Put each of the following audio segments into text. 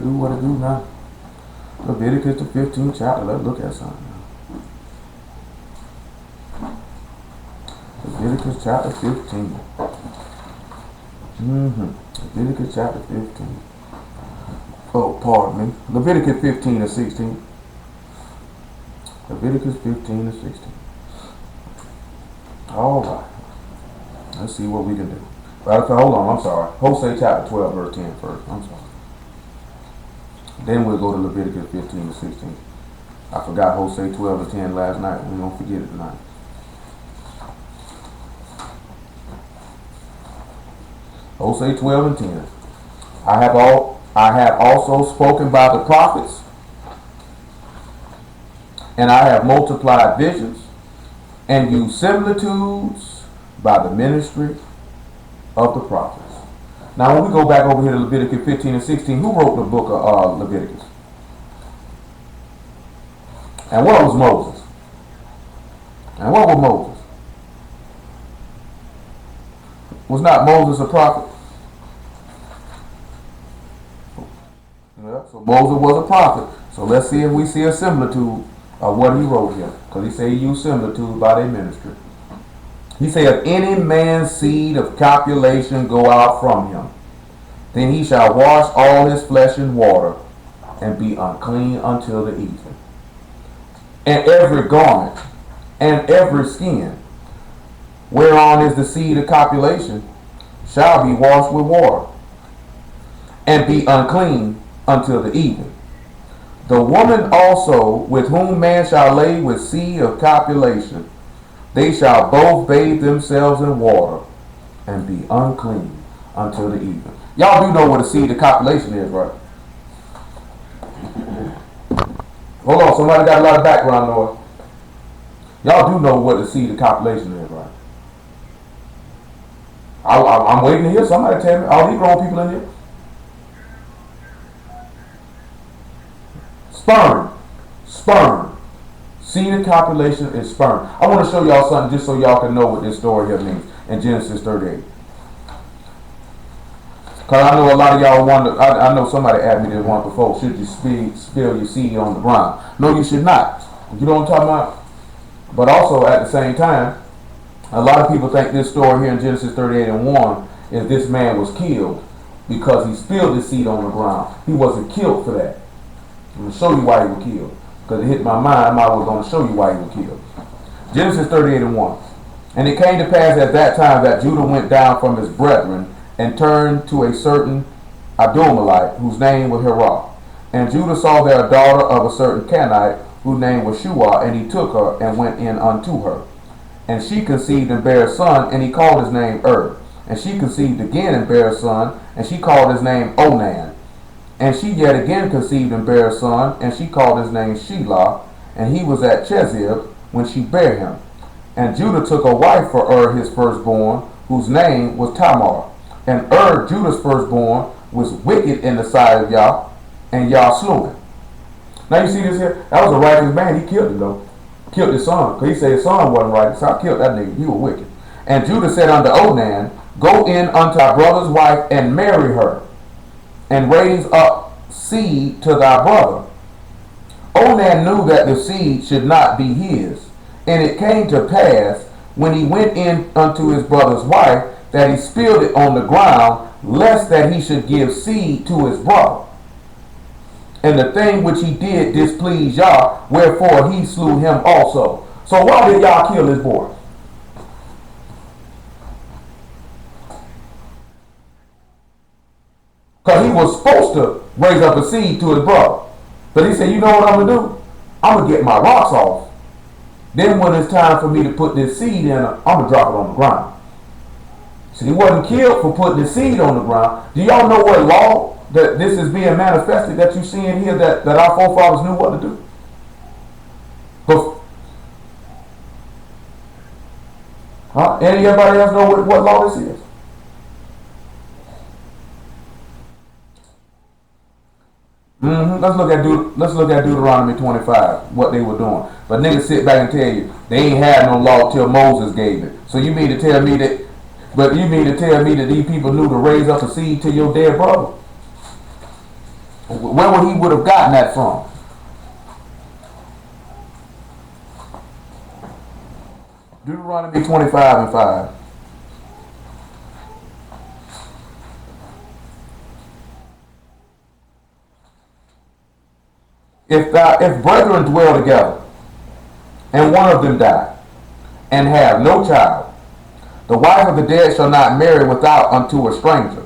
Do what it do now. Leviticus the 15th chapter. Let's look at something. Leviticus chapter 15. Leviticus chapter 15. Oh, pardon me. Leviticus 15 and 16. Leviticus 15 and 16. All right. Let's see what we can do. Hold on, I'm sorry. Hosea chapter 12, verse 10 first. I'm sorry. Then we'll go to Leviticus 15 and 16. I forgot Hosea 12 and 10 last night. We don't forget it tonight. Hosea 12 and 10. I have also spoken by the prophets, and I have multiplied visions, and used similitudes by the ministry of the prophets. Now, when we go back over here to Leviticus 15 and 16, who wrote the book of Leviticus? And what was Moses? And what was Moses? Was not Moses a prophet? Yeah, so Moses was a prophet. So let's see if we see a similitude of what he wrote here. Because he said he used similitudes by their ministry. He said, if any man's seed of copulation go out from him, then he shall wash all his flesh in water, and be unclean until the evening. And every garment, and every skin, whereon is the seed of copulation, shall be washed with water, and be unclean until the evening. The woman also, with whom man shall lay with seed of copulation, they shall both bathe themselves in water, and be unclean until the evening. Y'all do know what a seed of copulation is, right? Hold on, somebody got a lot of background noise. Y'all do know what the seed of copulation is, right? I'm waiting to hear somebody tell me. All these grown people in here. Sperm. Seed of copulation is sperm. I want to show y'all something just so y'all can know what this story here means in Genesis 38. Because I know a lot of y'all wonder, I know somebody asked me this one before, should you spill your seed on the ground? No, you should not. You know what I'm talking about? But also at the same time, a lot of people think this story here in Genesis 38 and 1 is this man was killed because he spilled his seed on the ground. He wasn't killed for that. I'm going to show you why he was killed. Because it hit my mind, I was going to show you why he was killed. Genesis 38 and 1. And it came to pass at that time that Judah went down from his brethren and turned to a certain Adulamite, whose name was Hirah. And Judah saw there a daughter of a certain Canaanite, whose name was Shua, and he took her and went in unto her. And she conceived and bare a son, and he called his name And she conceived again and bare a son, and she called his name Onan. And she yet again conceived and bare a son, and she called his name Shelah. And he was at Chezib when she bare him. And Judah took a wife for his firstborn, whose name was Tamar. And Judah's firstborn, was wicked in the sight of Yah, and Yah slew him. Now you see this here? That was a righteous man. He killed him though. Killed his son. Because he said his son wasn't right. So I killed that nigga. He was wicked. And Judah said unto Onan, go in unto thy brother's wife, and marry her, and raise up seed to thy brother. Onan knew that the seed should not be his. And it came to pass, when he went in unto his brother's wife, that he spilled it on the ground, lest that he should give seed to his brother. And the thing which he did displeased Yah, wherefore he slew him also. So why did Yah kill this boy? Because he was supposed to raise up a seed to his brother. But he said, you know what I'm going to do? I'm going to get my rocks off. Then when it's time for me to put this seed in, I'm going to drop it on the ground. So he wasn't killed for putting the seed on the ground. Do y'all know what law that this is being manifested that you see in here that our forefathers knew what to do? Anybody else know what law this is? Let's look at Deuteronomy 25, what they were doing. But niggas sit back and tell you they ain't had no law till Moses gave it. So you mean to tell me that these people knew to raise up a seed to your dead brother? Where would he would have gotten that from? Deuteronomy 25:5. If brethren dwell together, and one of them die, and have no child, the wife of the dead shall not marry without unto a stranger.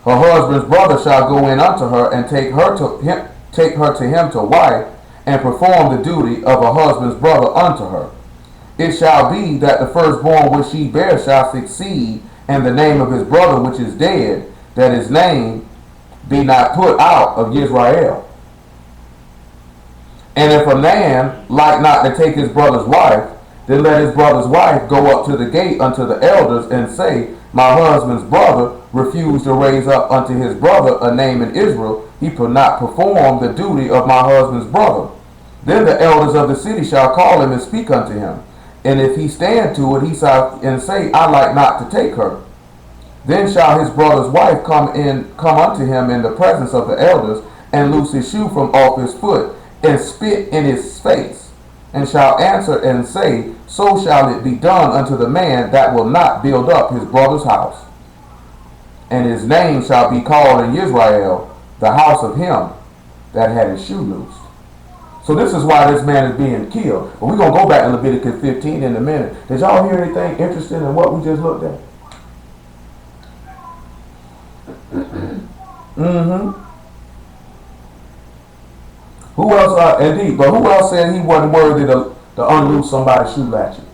Her husband's brother shall go in unto her and take her to him to wife, and perform the duty of a husband's brother unto her. It shall be that the firstborn which she bears shall succeed in the name of his brother which is dead, that his name be not put out of Israel. And if a man like not to take his brother's wife, then let his brother's wife go up to the gate unto the elders and say, my husband's brother refused to raise up unto his brother a name in Israel. He could not perform the duty of my husband's brother. Then the elders of the city shall call him and speak unto him. And if he stand to it, he shall and say, I like not to take her. Then shall his brother's wife come unto him in the presence of the elders, and loose his shoe from off his foot, and spit in his face, and shall answer and say, so shall it be done unto the man that will not build up his brother's house. And his name shall be called in Israel, the house of him that had his shoe loosed. So this is why this man is being killed. But we're going to go back to Leviticus 15 in a minute. Did y'all hear anything interesting in what we just looked at? Who else, indeed, but who else said he wasn't worthy to unloose somebody's shoe latchet?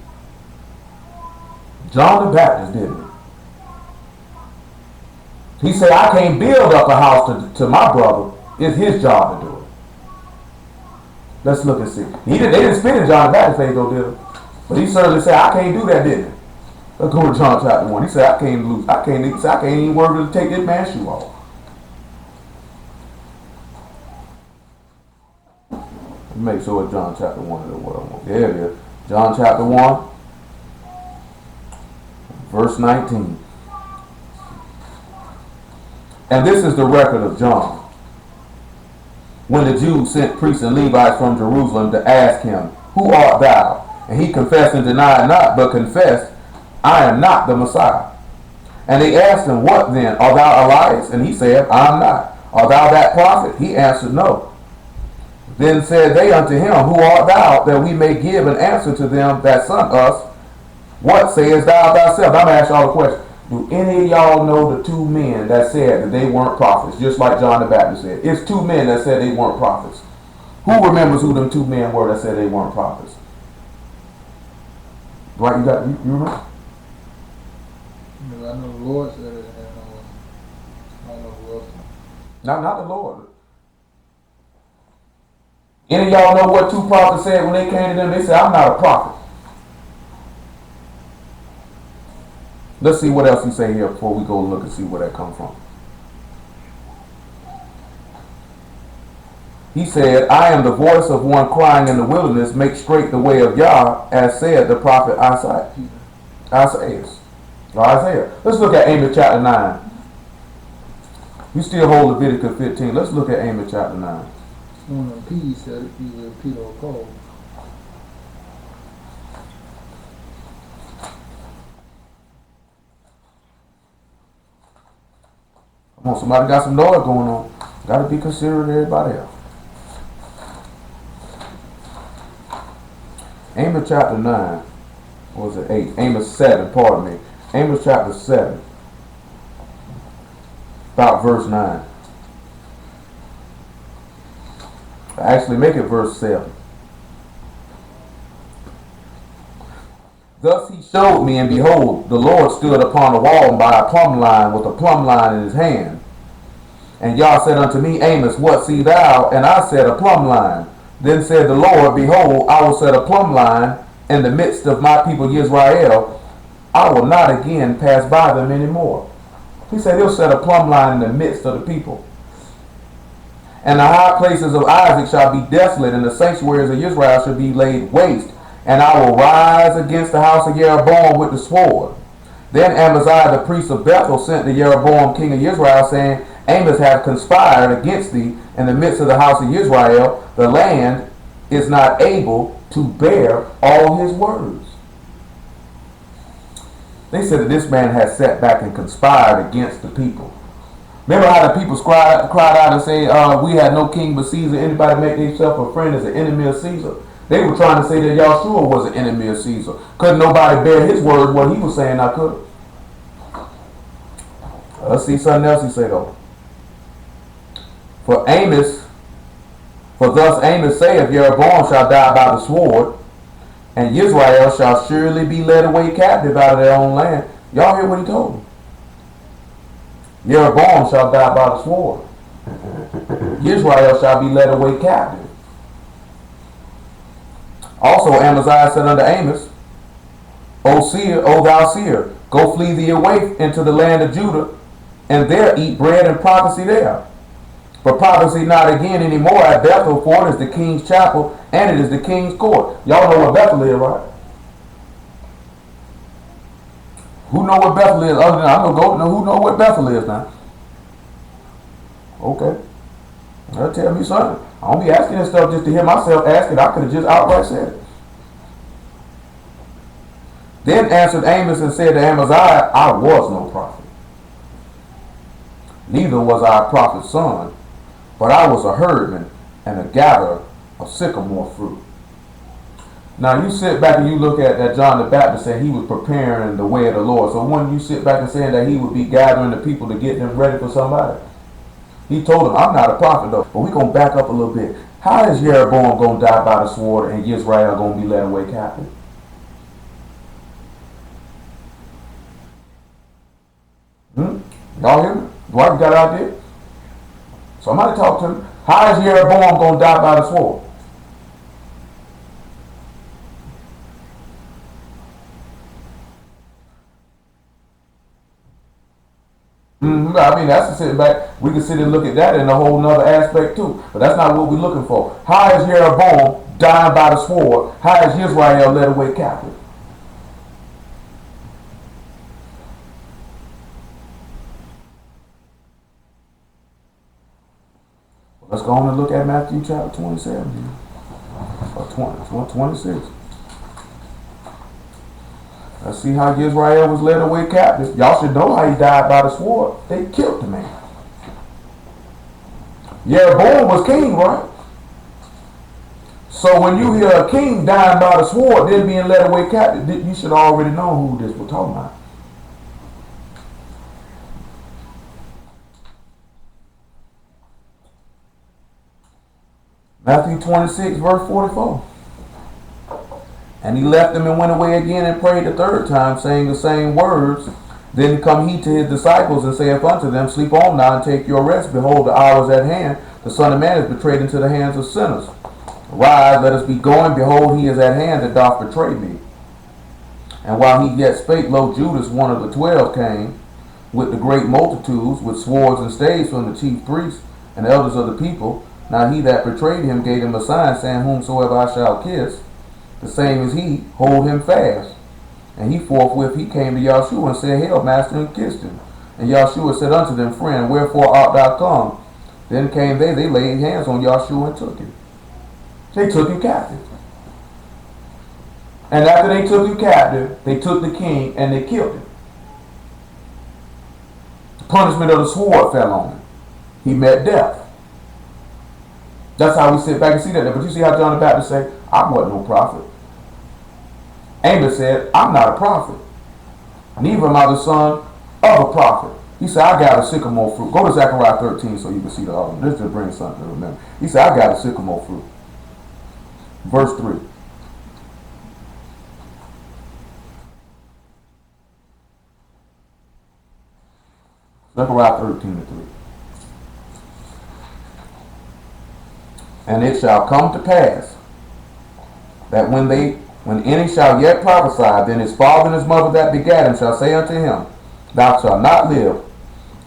John the Baptist, didn't he? He said, I can't build up a house to my brother. It's his job to do it. Let's look and see. They didn't spit in John the Baptist's face, though, did they? But he certainly said, I can't do that, didn't he? Let's go to John chapter 1. He said, I can't even worthy to take this man's shoe off. Make sure it's John chapter 1 is what I want. There it is. John chapter 1, verse 19. And this is the record of John. When the Jews sent priests and Levites from Jerusalem to ask him, who art thou? And he confessed and denied not, but confessed, I am not the Messiah. And they asked him, what then? Art thou Elias? And he said, I am not. Art thou that prophet? He answered, no. Then said they unto him, who art thou, that we may give an answer to them that sent us? What sayest thou thyself? I'm going to ask y'all a question. Do any of y'all know the two men that said that they weren't prophets, just like John the Baptist said? It's two men that said they weren't prophets. Who remembers who them two men were that said they weren't prophets? Right, you remember? I know the Lord said it, and I don't know who else. Not the Lord. Any of y'all know what two prophets said when they came to them? They said, I'm not a prophet. Let's see what else he say here before we go look and see where that comes from. He said, I am the voice of one crying in the wilderness, make straight the way of Yah, as said the prophet Isaiah. Let's look at Amos chapter 9. You still hold Leviticus 15. Let's look at Amos chapter 9. One of P said it, either Peter or Paul. Come on, somebody got some noise going on. Got to be considerate of everybody else. Amos chapter 9. What was it? 8. Amos 7, pardon me. Amos chapter 7. About verse 9. Actually, make it verse 7. Thus he showed me, and behold, the Lord stood upon a wall by a plumb line, with a plumb line in his hand. And Yah said unto me, Amos, what see thou? And I said, a plumb line. Then said the Lord, behold, I will set a plumb line in the midst of my people Israel. I will not again pass by them anymore. He said he'll set a plumb line in the midst of the people. And the high places of Isaac shall be desolate, and the sanctuaries of Israel shall be laid waste. And I will rise against the house of Jeroboam with the sword. Then Amaziah the priest of Bethel sent to Jeroboam king of Israel, saying, Amos hath conspired against thee in the midst of the house of Israel. The land is not able to bear all his words. They said that this man has sat back and conspired against the people. Remember how the people cried out and said, we had no king but Caesar. Anybody make themselves a friend as an enemy of Caesar? They were trying to say that Yahshua was an enemy of Caesar. Couldn't nobody bear his words, what he was saying, I could. Let's see something else he said though. For thus Amos saith, Jeroboam shall die by the sword, and Israel shall surely be led away captive out of their own land. Y'all hear what he told them? Jeroboam shall die by the sword. Israel shall be led away captive. Also Amaziah said unto Amos, O seer, O thou seer, go flee thee away into the land of Judah, and there eat bread and prophecy there. But prophecy not again anymore at Bethel, for it is the king's chapel, and it is the king's court. Y'all know what Bethel is, right? Who know what Bethel is? Other than who know what Bethel is now? Okay. That'll tell me something. I don't be asking this stuff just to hear myself ask it. I could have just outright said it. Then answered Amos and said to Amaziah, I was no prophet. Neither was I a prophet's son, but I was a herdman and a gatherer of sycamore fruit. Now you sit back and you look at that John the Baptist saying he was preparing the way of the Lord. So when you sit back and saying that he would be gathering the people to get them ready for somebody, he told them, I'm not a prophet though, but we're going to back up a little bit. How is Jeroboam going to die by the sword and Israel going to be led away captive? Y'all hear me? Dwight got out there? Somebody talk to him. How is Jeroboam going to die by the sword? I mean, that's to sit back. We can sit and look at that in a whole nother aspect too. But that's not what we're looking for. How is Jeroboam dying by the sword? How is Israel led away captive? Let's go on and look at Matthew chapter 27 here. Or 26. Let's see how Israel was led away captive. Y'all should know how he died by the sword. They killed the man. Jeroboam was king, right? So when you hear a king dying by the sword, then being led away captive, you should already know who this we're talking about. Matthew 26, verse 44. And he left them and went away again and prayed the third time, saying the same words. Then come he to his disciples and saith unto them, Sleep on now and take your rest. Behold, the hour is at hand. The Son of Man is betrayed into the hands of sinners. Arise, let us be going. Behold, he is at hand that doth betray me. And while he yet spake, lo, Judas, one of the 12, came with the great multitudes, with swords and staves from the chief priests and elders of the people. Now he that betrayed him gave him a sign, saying, Whomsoever I shall kiss, the same as he, hold him fast. And he forthwith he came to Yahshua and said, Hail, Master, and kissed him. And Yahshua said unto them, Friend, wherefore art thou come? Then came they laid hands on Yahshua and took him. They took him captive. And after they took him captive, they took the king and they killed him. The punishment of the sword fell on him. He met death. That's how we sit back and see that. But you see how John the Baptist said, I wasn't no prophet. Amos said, I'm not a prophet. Neither am I the son of a prophet. He said, I got a sycamore fruit. Go to Zechariah 13 so you can see the other one. This just brings something to remember. He said, I got a sycamore fruit. Verse 3. Zechariah 13:3. And it shall come to pass that when any shall yet prophesy, then his father and his mother that begat him shall say unto him, Thou shalt not live,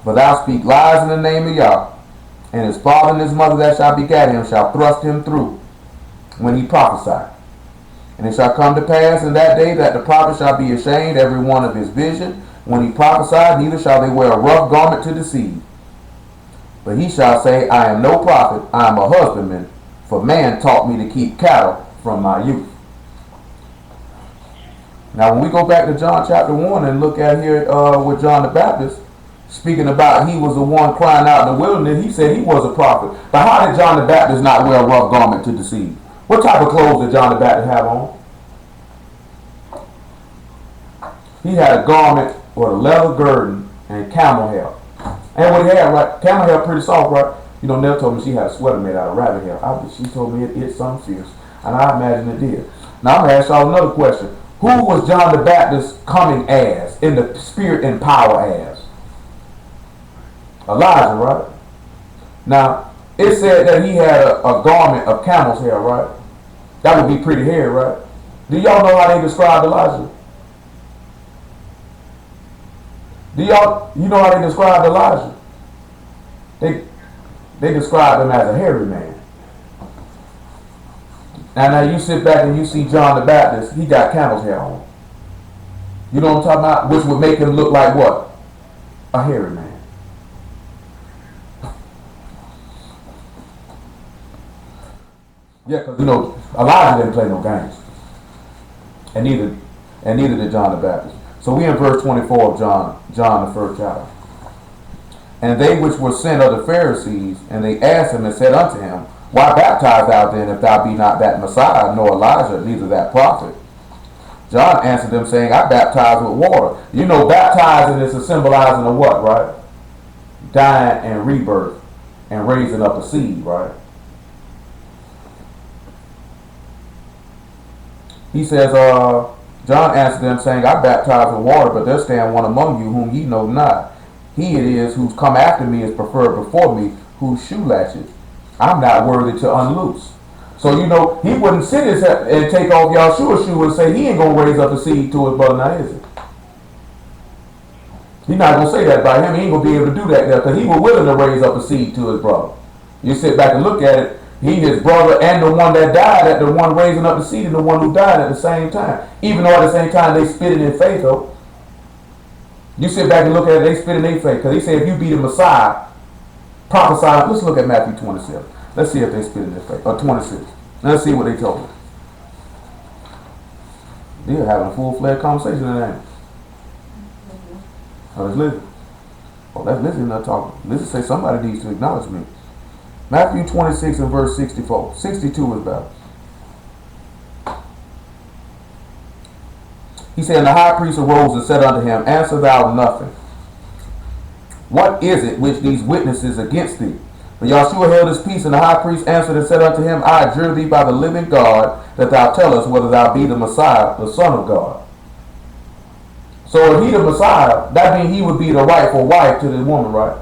for thou speak lies in the name of Yah. And his father and his mother that shall begat him shall thrust him through when he prophesied. And it shall come to pass in that day that the prophet shall be ashamed every one of his vision when he prophesied, neither shall they wear a rough garment to deceive. But he shall say, I am no prophet, I am a husbandman, for man taught me to keep cattle from my youth. Now when we go back to John chapter 1 and look at here with John the Baptist, speaking about he was the one crying out in the wilderness, he said he was a prophet. But how did John the Baptist not wear a rough garment to deceive? What type of clothes did John the Baptist have on? He had a garment with a leather girdle and camel hair. And what he had, right? Camel hair pretty soft, right? You know, Nell told me she had a sweater made out of rabbit hair. She told me it's something fierce. And I imagine it did. Now I'm going to ask y'all another question. Who was John the Baptist coming as, in the spirit and power as? Elijah, right? Now, it said that he had a garment of camel's hair, right? That would be pretty hairy, right? Do y'all know how they described Elijah? You know how they described Elijah? They described him as a hairy man. And now you sit back and you see John the Baptist, he got camel's hair on. You know what I'm talking about? Which would make him look like what? A hairy man. Yeah, because you know, Elijah didn't play no games. And neither did John the Baptist. So we in verse 24 of John the first chapter. And they which were sent of the Pharisees, and they asked him and said unto him, Why baptize thou then, if thou be not that Messiah, nor Elijah, neither that prophet? John answered them, saying, I baptize with water. You know, baptizing is a symbolizing of what, right? Dying and rebirth and raising up a seed, right? He says, John answered them, saying, I baptize with water, but there stand one among you whom ye know not. He it is who's come after me is preferred before me, whose shoe latches I'm not worthy to unloose. So, you know, he wouldn't sit and take off y'all shoe and say he ain't going to raise up a seed to his brother, now is he? He's not going to say that about him. He ain't going to be able to do that there because he was willing to raise up a seed to his brother. You sit back and look at it, he, his brother, and the one that died, at the one raising up the seed and the one who died at the same time. Even though at the same time they spit it in faith, though. You sit back and look at it, they spit in their faith. Because he said if you be the Messiah, prophesy. Let's look at Matthew 27. Let's see if they spit in their faith. Or 26. Let's see what they told him. They're having a full-fledged conversation today. Oh, let's listen. Oh, let's listen, not talking. Listen, say somebody needs to acknowledge me. Matthew 26 and verse 64. 62 is better. He said, and the high priest arose and said unto him, Answer thou nothing. What is it which these witnesses against thee? But Yahshua held his peace, and the high priest answered and said unto him, I adjure thee by the living God, that thou tell us whether thou be the Messiah, the Son of God. So if he the Messiah, that means he would be the rightful wife to this woman, right?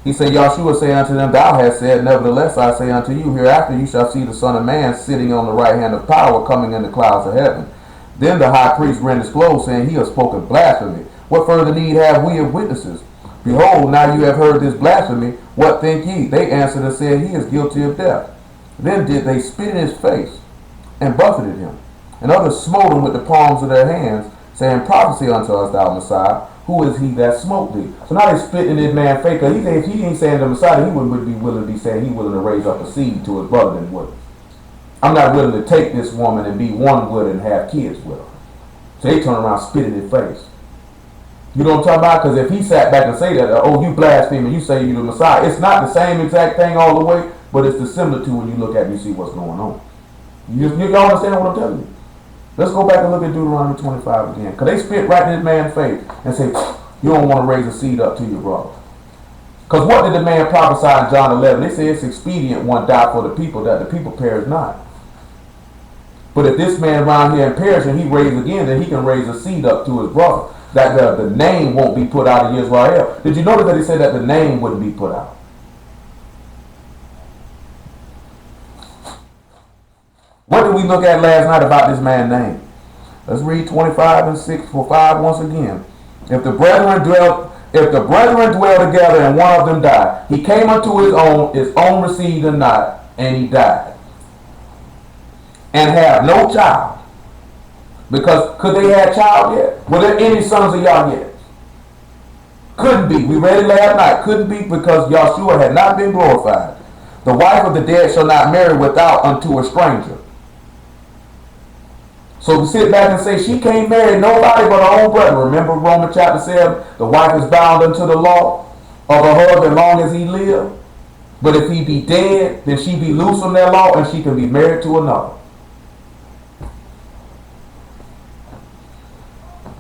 He said, Yahshua say unto them, Thou hast said, nevertheless I say unto you, hereafter you shall see the Son of Man sitting on the right hand of power, coming in the clouds of heaven. Then the high priest rent his clothes, saying, He has spoken blasphemy. What further need have we of witnesses? Behold, now you have heard this blasphemy. What think ye? They answered and said, He is guilty of death. Then did they spit in his face and buffeted him. And others smote him with the palms of their hands, saying, Prophesy unto us, thou Messiah. Who is he that smote thee? So now they spit in this man's face. Because if he ain't saying the Messiah, he wouldn't be willing to be saying he willing to raise up a seed to his brother and would. I'm not willing to take this woman and be one with her and have kids with her. So they turn around and spit in his face. You know what I'm talking about? Because if he sat back and say that, oh, you blaspheme, you say you the Messiah, it's not the same exact thing all the way, but it's the similitude when you look at it and you see what's going on. You understand what I'm telling you? Let's go back and look at Deuteronomy 25 again. Because they spit right in this man's face and say, you don't want to raise a seed up to your brother. Because what did the man prophesy in John 11? They say it's expedient one die for the people, that the people perish not. But if this man around here and perish and he raise again, then he can raise a seed up to his brother. That the name won't be put out of Israel. Did you notice that he said that the name wouldn't be put out? What did we look at last night about this man's name? Let's read 25 and 6 for 5 once again. If the brethren dwell together and one of them died, he came unto his own received him not, and he died. And have no child. Because could they have child yet? Were there any sons of y'all yet? Couldn't be. We read it last night. Couldn't be because Yahshua had not been glorified. The wife of the dead shall not marry without unto a stranger. So to sit back and say she can't marry nobody but her own brother. Remember Romans chapter 7, the wife is bound unto the law of her husband as long as he live. But if he be dead, then she be loose from that law and she can be married to another.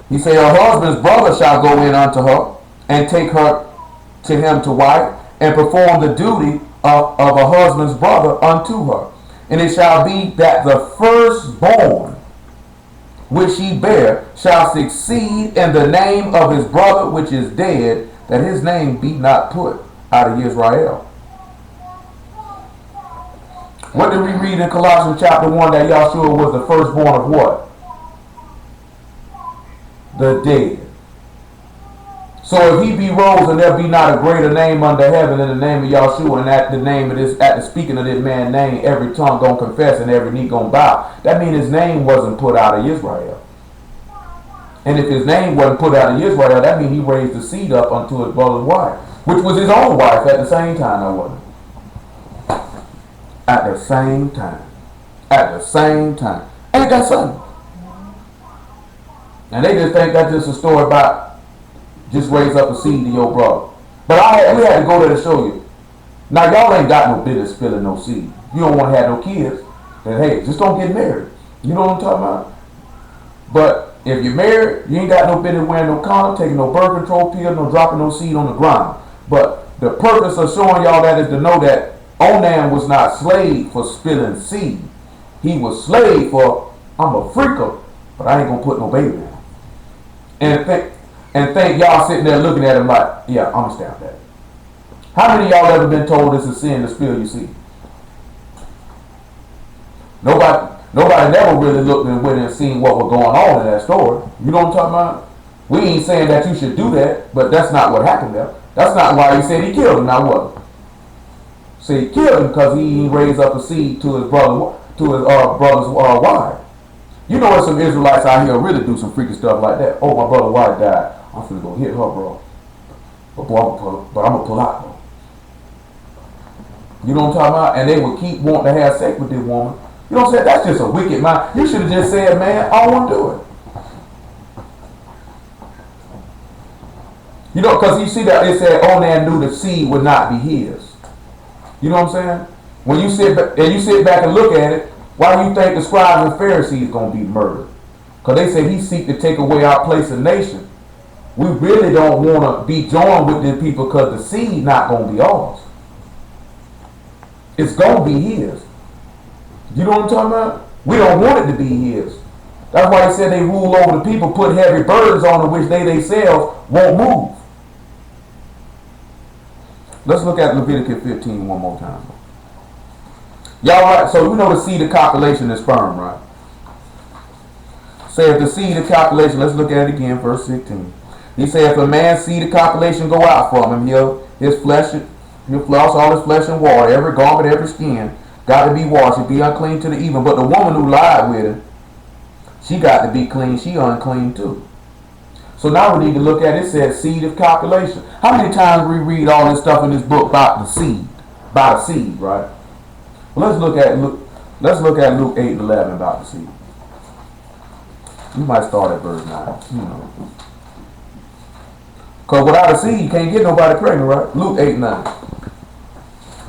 He say her husband's brother shall go in unto her and take her to him to wife and perform the duty of a husband's brother unto her. And it shall be that the firstborn which he bear shall succeed in the name of his brother which is dead, that his name be not put out of Israel. What did we read in Colossians chapter 1? That Yahshua was the firstborn of what? The dead. So if he be rose and there be not a greater name under heaven than the name of Yahshua, and at the name of this, at the speaking of this man's name, every tongue gonna confess and every knee gonna bow. That means his name wasn't put out of Israel. And if his name wasn't put out of Israel, that means he raised the seed up unto his brother's wife, which was his own wife at the same time, I wasn't. At the same time. At the same time. Ain't that something? And they just think that's just a story about just raise up a seed to your brother. But we had to go there to show you. Now y'all ain't got no business spilling no seed. You don't want to have no kids. Then hey, just don't get married. You know what I'm talking about? But if you're married, you ain't got no business wearing no condom, taking no birth control pill, no dropping no seed on the ground. But the purpose of showing y'all that is to know that Onan was not slave for spilling seed. He was slave for, I'm a freaker, but I ain't gonna put no baby in. And think y'all sitting there looking at him like, yeah, I'm gonna stamp that. How many of y'all ever been told it's a sin to spill your seed? Nobody never really looked and went and seen what was going on in that story. You know what I'm talking about? We ain't saying that you should do that, but that's not what happened there. That's not why he said he killed him. Now what? So he killed him because he raised up a seed to his brother, to his brother's wife. You know, there's some Israelites out here really do some freaky stuff like that. Oh, my brother's wife died. I'm finna go hit her, bro. But I'm gonna pull out, bro. You know what I'm talking about? And they would keep wanting to have sex with this woman. You know what I'm saying? That's just a wicked mind. You should have just said, man, I don't want to do it. You know, because you see that it said Onan knew the seed would not be his. You know what I'm saying? When you sit back and look at it, why do you think the scribes and Pharisees going to be murdered? Because they say he seek to take away our place in nation. We really don't want to be joined with these people because the seed not going to be ours. It's going to be his. You know what I'm talking about? We don't want it to be his. That's why he said they rule over the people, put heavy burdens on them which they themselves won't move. Let's look at Leviticus 15 one more time. Y'all right? So you know the seed of copulation is sperm, right? Say if the seed of copulation, let's look at it again, verse 16. He said, if a man's seed of copulation go out from him, he'll floss all his flesh and water, every garment, every skin, got to be washed, and be unclean to the even. But the woman who lied with him, she got to be clean, she unclean too. So now we need to look at it. It says seed of copulation. How many times we read all this stuff in this book about the seed? About a seed, right? Well, let's look at Luke 8 and 11 about the seed. You might start at verse 9. You know. Because without a seed, you can't get nobody pregnant, right? Luke 8 and 9.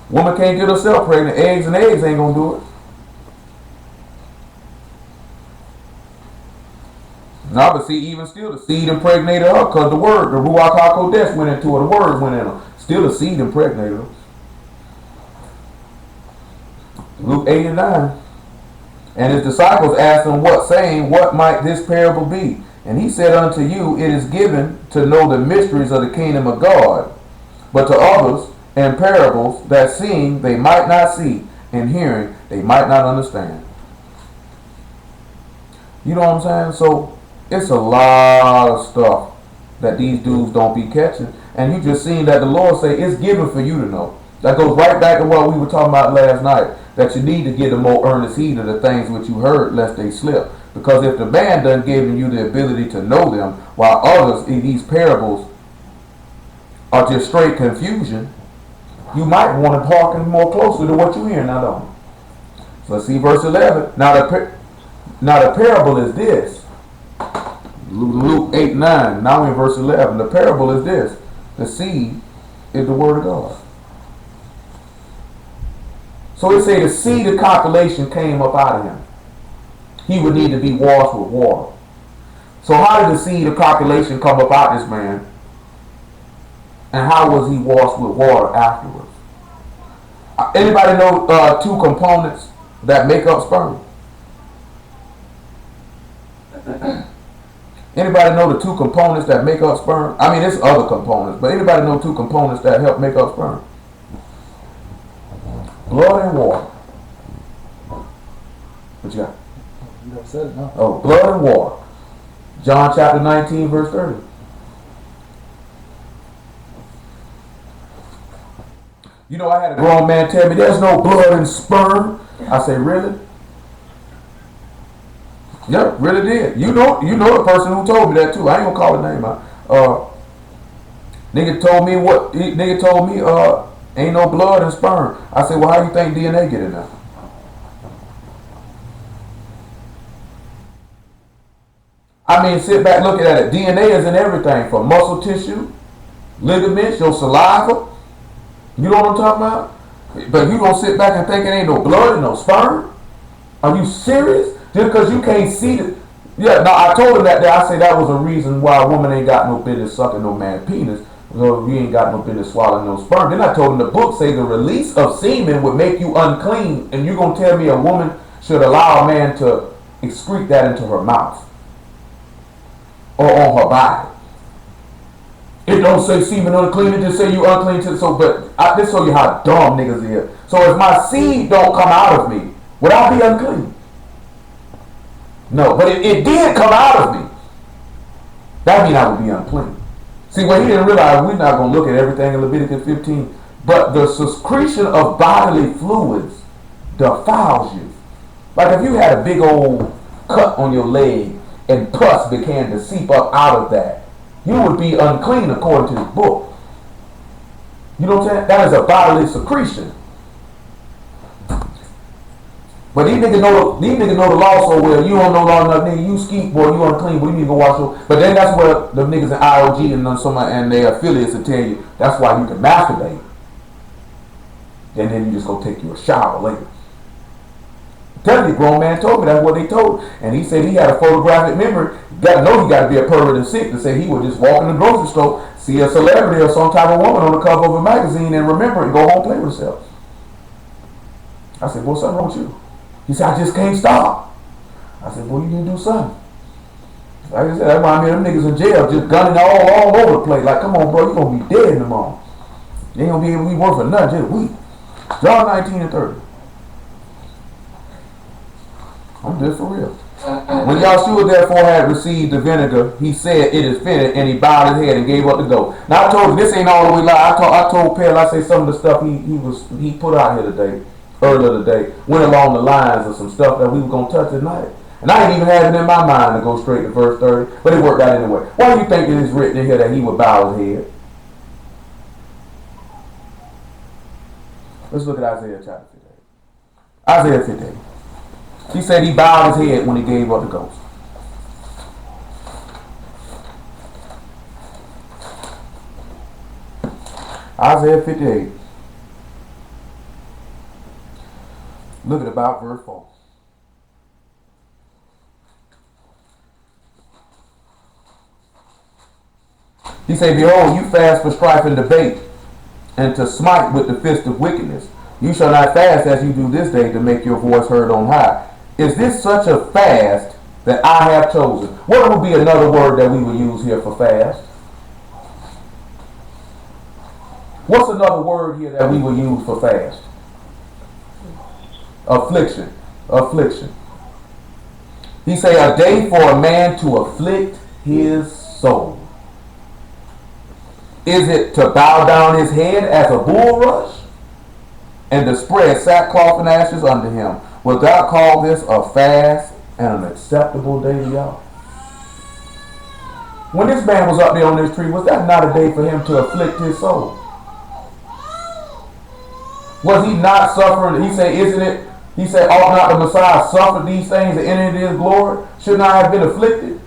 Woman can't get herself pregnant. Eggs and eggs ain't going to do it. No, but see, even still, the seed impregnated her because the word, the Ruach HaKodesh went into her. The word went in her. Still the seed impregnated her. Luke 8 and 9. And his disciples asked him saying, what might this parable be? And he said unto you, it is given to know the mysteries of the kingdom of God, but to others in parables, that seeing they might not see, and hearing they might not understand. You know what I'm saying? So it's a lot of stuff that these dudes don't be catching. And you just seen that the Lord say it's given for you to know. That goes right back to what we were talking about last night, that you need to get a more earnest heed of the things which you heard, lest they slip. Because if the man done given you the ability to know them, while others in these parables or just straight confusion, you might want to hearken more closely to what you hear now, don't you? So let's see verse 11. Now the parable is this. Luke 8:9. Now we're in verse 11. The parable is this. The seed is the word of God. So it say the seed of calculation came up out of him. He would need to be washed with water. So how did the seed of calculation come up out of this man? And how was he washed with water afterwards? Anybody know two components that make up sperm? Anybody know the two components that make up sperm? I mean, it's other components, but anybody know two components that help make up sperm? Blood and water. What you got? You never said it, no. Oh, blood and water. John chapter 19, verse 30. You know, I had a grown man tell me there's no blood in sperm. I say, really? Yeah, really did. You know the person who told me that too. I ain't gonna call his name out. Nigga told me ain't no blood in sperm. I said, well, how you think DNA get in there? I mean, sit back looking at it. DNA is in everything from muscle tissue, ligaments, your saliva. You know what I'm talking about? But you gonna sit back and think it ain't no blood and no sperm? Are you serious? Just because you can't see it. Yeah, no, I told him that day. I said that was a reason why a woman ain't got no business sucking no man's penis. So you ain't got no business swallowing no sperm. Then I told him the book say the release of semen would make you unclean. And you gonna tell me a woman should allow a man to excrete that into her mouth or on her body? It don't say semen unclean, it just say you unclean to so. But I just show you how dumb niggas is. So if my seed don't come out of me, would I be unclean? No, but it did come out of me. That means I would be unclean. See, what he didn't realize, we're not going to look at everything in Leviticus 15, but the secretion of bodily fluids defiles you. Like if you had a big old cut on your leg and pus began to seep up out of that, you would be unclean according to this book. You know what I'm saying? That is a bodily secretion. But these niggas know the law so well. You don't know law enough, nigga. You skeet, boy. You unclean, boy. You need to go wash your. But then that's where the niggas in IOG and their affiliates will tell you that's why you can masturbate. And then you just go take you a shower later. Tell you, grown man told me that's what they told. And he said he had a photographic memory. You gotta know he gotta be a pervert and sick to say he would just walk in the grocery store, see a celebrity or some type of woman on the cover of a magazine and remember it and go home and play with himself. I said, what's something wrong with you? He said, I just can't stop. I said, boy, you need to do something. Like I said, that reminds me of them niggas in jail just gunning all over the place. Like, come on, bro, you're going to be dead in the morning. You ain't going to be able to be worth for nothing, just a week. John 19 and 30. I'm just for real. When Yahshua therefore had received the vinegar, he said, it is finished, and he bowed his head and gave up the ghost. Now I told you, this ain't all the way live. I told Pell, I say some of the stuff he put out here today. Earlier today, went along the lines of some stuff that we were going to touch tonight. And I ain't even had it in my mind to go straight to verse 30, but it worked out anyway. Why do you think it is written in here that he would bow his head? Let's look at Isaiah chapter 58. Isaiah 58. He said he bowed his head when he gave up the ghost. Isaiah 58. Look at about verse 4. He said, behold, you fast for strife and debate, and to smite with the fist of wickedness. You shall not fast as you do this day to make your voice heard on high. Is this such a fast that I have chosen? What would be another word that we would use here for fast? What's another word here that we would use for fast? Affliction. Affliction. He say a day for a man to afflict his soul. Is it to bow down his head as a bulrush and to spread sackcloth and ashes under him? Will God call this a fast and an acceptable day to y'all? When this man was up there on this tree, was that not a day for him to afflict his soul? Was he not suffering? He said, isn't it? He said, ought not the Messiah suffer these things and enter into his glory? Should not have been afflicted?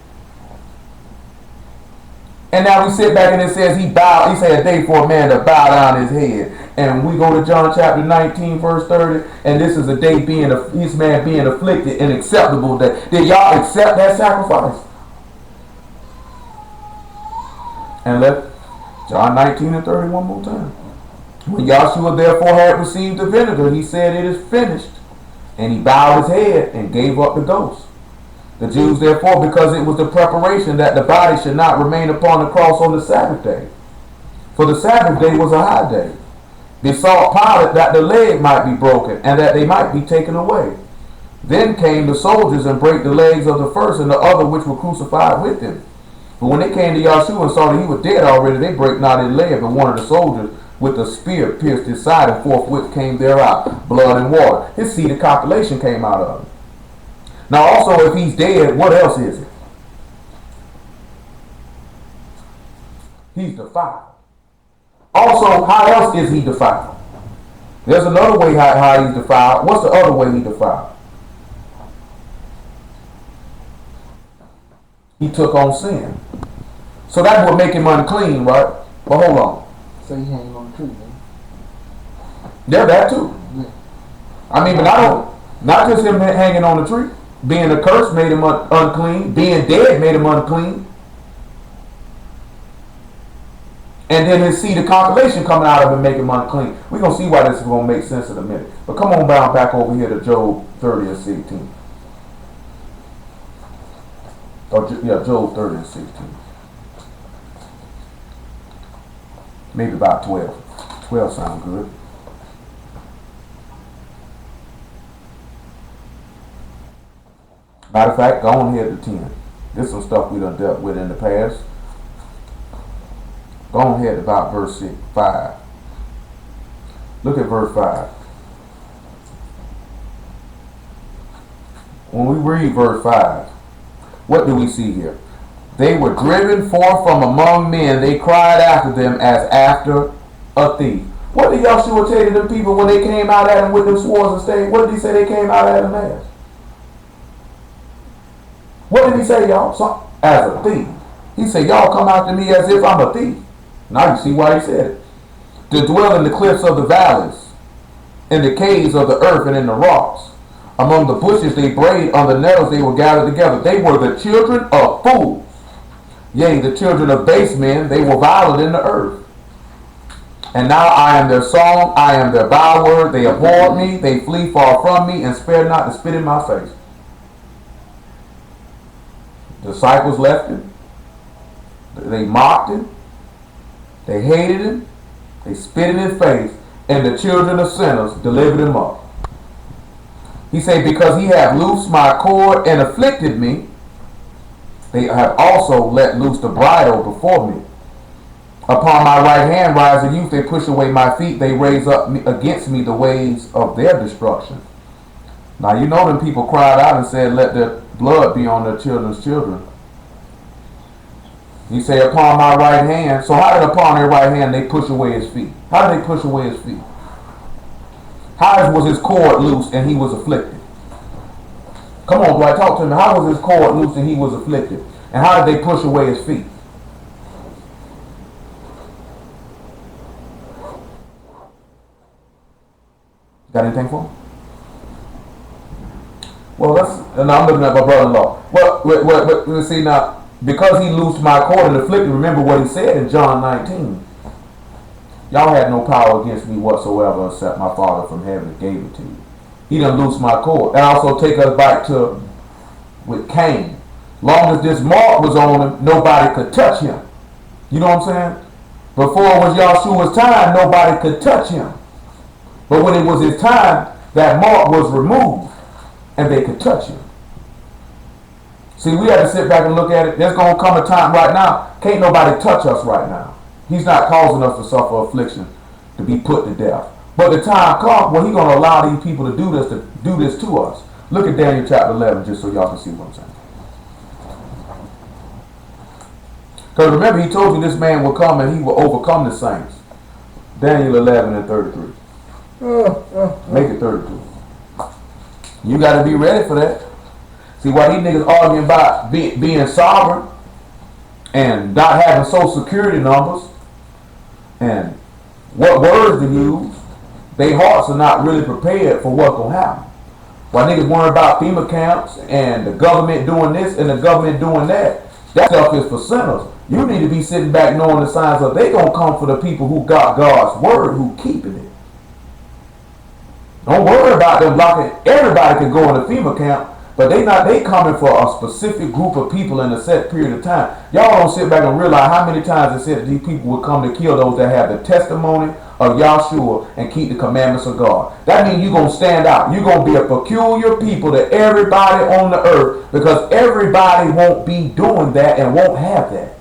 And now we sit back and it says he bowed. He said a day for a man to bow down his head. And we go to John chapter 19, verse 30, and this is a day this man being afflicted and acceptable. Did y'all accept that sacrifice? And let John 19 and 30 one more time. When Yahshua therefore had received the vinegar, he said, it is finished. And he bowed his head and gave up the ghost. The Jews therefore, because it was the preparation that the body should not remain upon the cross on the Sabbath day, for the Sabbath day was a high day, besought Pilate that the leg might be broken and that they might be taken away. Then came the soldiers and brake the legs of the first and the other which were crucified with him. But when they came to Yahshua and saw that he was dead already, they brake not his leg, but one of the soldiers with a spear pierced his side, and forthwith came there out blood and water. His seed of copulation came out of it. Now also, if he's dead, what else is it? He's defiled. Also, how else is he defiled? There's another way how he's defiled. What's the other way he's defiled? He took on sin. So that would make him unclean, right? But hold on. So he hanging on the tree, man. Yeah, that too. Yeah. I mean, but not just him hanging on the tree. Being accursed made him unclean. Being dead made him unclean. And then his seed of copulation coming out of him make him unclean. We're going to see why this is going to make sense in a minute. But come on back over here to Job 30 and 16. Job 30 and 16. Maybe about 12. 12 sounds good. Matter of fact, go on here to 10. This is some stuff we done dealt with in the past. Go on ahead about verse 5. Look at verse 5. When we read verse 5, what do we see here? They were driven forth from among men. They cried after them as after a thief. What did Yahshua tell to them people when they came out at him with them swords and staves? What did he say they came out at him as? What did he say, y'all? As a thief. He said, y'all come after me as if I'm a thief. Now you see why he said it. To dwell in the cliffs of the valleys, in the caves of the earth and in the rocks. Among the bushes they brayed, on the nettles they were gathered together. They were the children of fools. Yea, the children of base men, they were violent in the earth. And now I am their song, I am their byword. They abhorred me, they flee far from me, and spare not to spit in my face. The disciples left him. They mocked him. They hated him. They spit in his face. And the children of sinners delivered him up. He said, because he hath loosed my cord and afflicted me, they have also let loose the bridle before me. Upon my right hand rise the youth, they push away my feet, they raise up against me the ways of their destruction. Now you know them people cried out and said, let their blood be on their children's children. He said, upon my right hand. So how did upon their right hand they push away his feet? How did they push away his feet? How was his cord loose and he was afflicted? Come on, boy, talk to me. How was his cord loose and he was afflicted? And how did they push away his feet? Got anything for him? Well, and I'm looking at my brother-in-law. Well, see now, because he loosed my cord and afflicted, remember what he said in John 19. Y'all had no power against me whatsoever except my Father from heaven gave it to you. He done loosed my cord. And also take us back to with Cain. Long as this mark was on him, nobody could touch him. You know what I'm saying? Before it was Yahshua's time, nobody could touch him. But when it was his time, that mark was removed and they could touch him. See, we had to sit back and look at it. There's going to come a time right now, can't nobody touch us right now. He's not causing us to suffer affliction, to be put to death. But the time comes when he's going to allow these people to do this to us. Look at Daniel chapter 11 just so y'all can see what I'm saying. Because remember, he told you this man will come and he will overcome the saints. Daniel 11 and 33. Make it 32. You got to be ready for that. See, why these niggas arguing about being sovereign and not having social security numbers and what words to use, their hearts are not really prepared for what's going to happen. Why niggas worry about FEMA camps and the government doing this and the government doing that, that stuff is for sinners. You need to be sitting back knowing the signs of they going to come for the people who got God's word, who keeping it. Don't worry about them blocking. Everybody can go in the FEMA camp, but they coming for a specific group of people in a set period of time. Y'all don't sit back and realize how many times it said that these people would come to kill those that have the testimony of Yahshua and keep the commandments of God. That means you're going to stand out. You're going to be a peculiar people to everybody on the earth, because everybody won't be doing that and won't have that.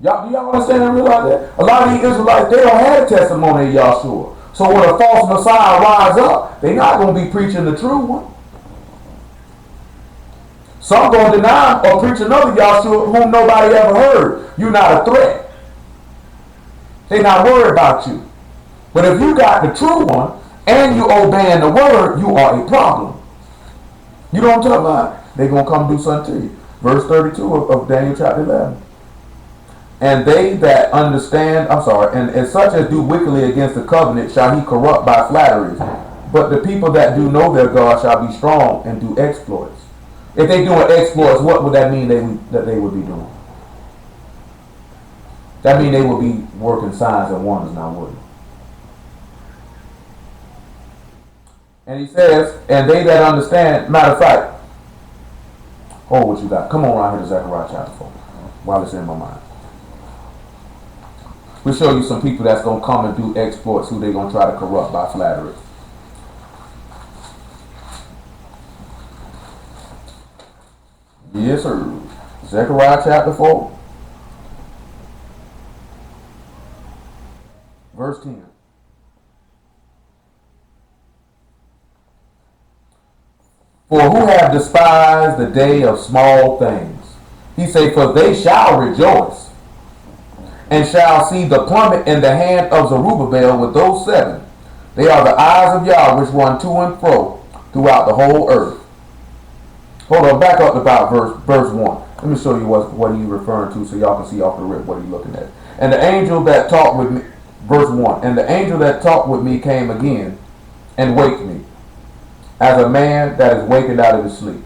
Do y'all understand and realize that? A lot of these Israelites, they don't have the testimony of Yahshua. So when a false Messiah rise up, they're not going to be preaching the true one. Some going to deny or preach another Yahshua whom nobody ever heard. You're not a threat. They're not worried about you. But if you got the true one and you obeying the word, you are a problem. You know what I'm talking about? They're going to come do something to you. Verse 32 of Daniel chapter 11. And they that understand, and such as do wickedly against the covenant shall he corrupt by flatteries. But the people that do know their God shall be strong and do exploits. If they doing exploits, what would that mean that they would be doing? That mean they would be working signs and wonders, now would it? And he says, and they that understand, matter of fact, hold what you got. Come on around here to Zechariah chapter 4 while it's in my mind. We'll show you some people that's going to come and do exploits who they're going to try to corrupt by flattery. Yes, sir. Zechariah chapter 4. Verse 10. For who have despised the day of small things? He say, for they shall rejoice, and shall see the plummet in the hand of Zerubbabel with those 7. They are the eyes of Yah which run to and fro throughout the whole earth. Hold on, back up about verse 1. Let me show you what he's referring to so y'all can see off the rip what he's looking at. And the angel that talked with me, verse 1, and the angel that talked with me came again and waked me, as a man that is wakened out of his sleep.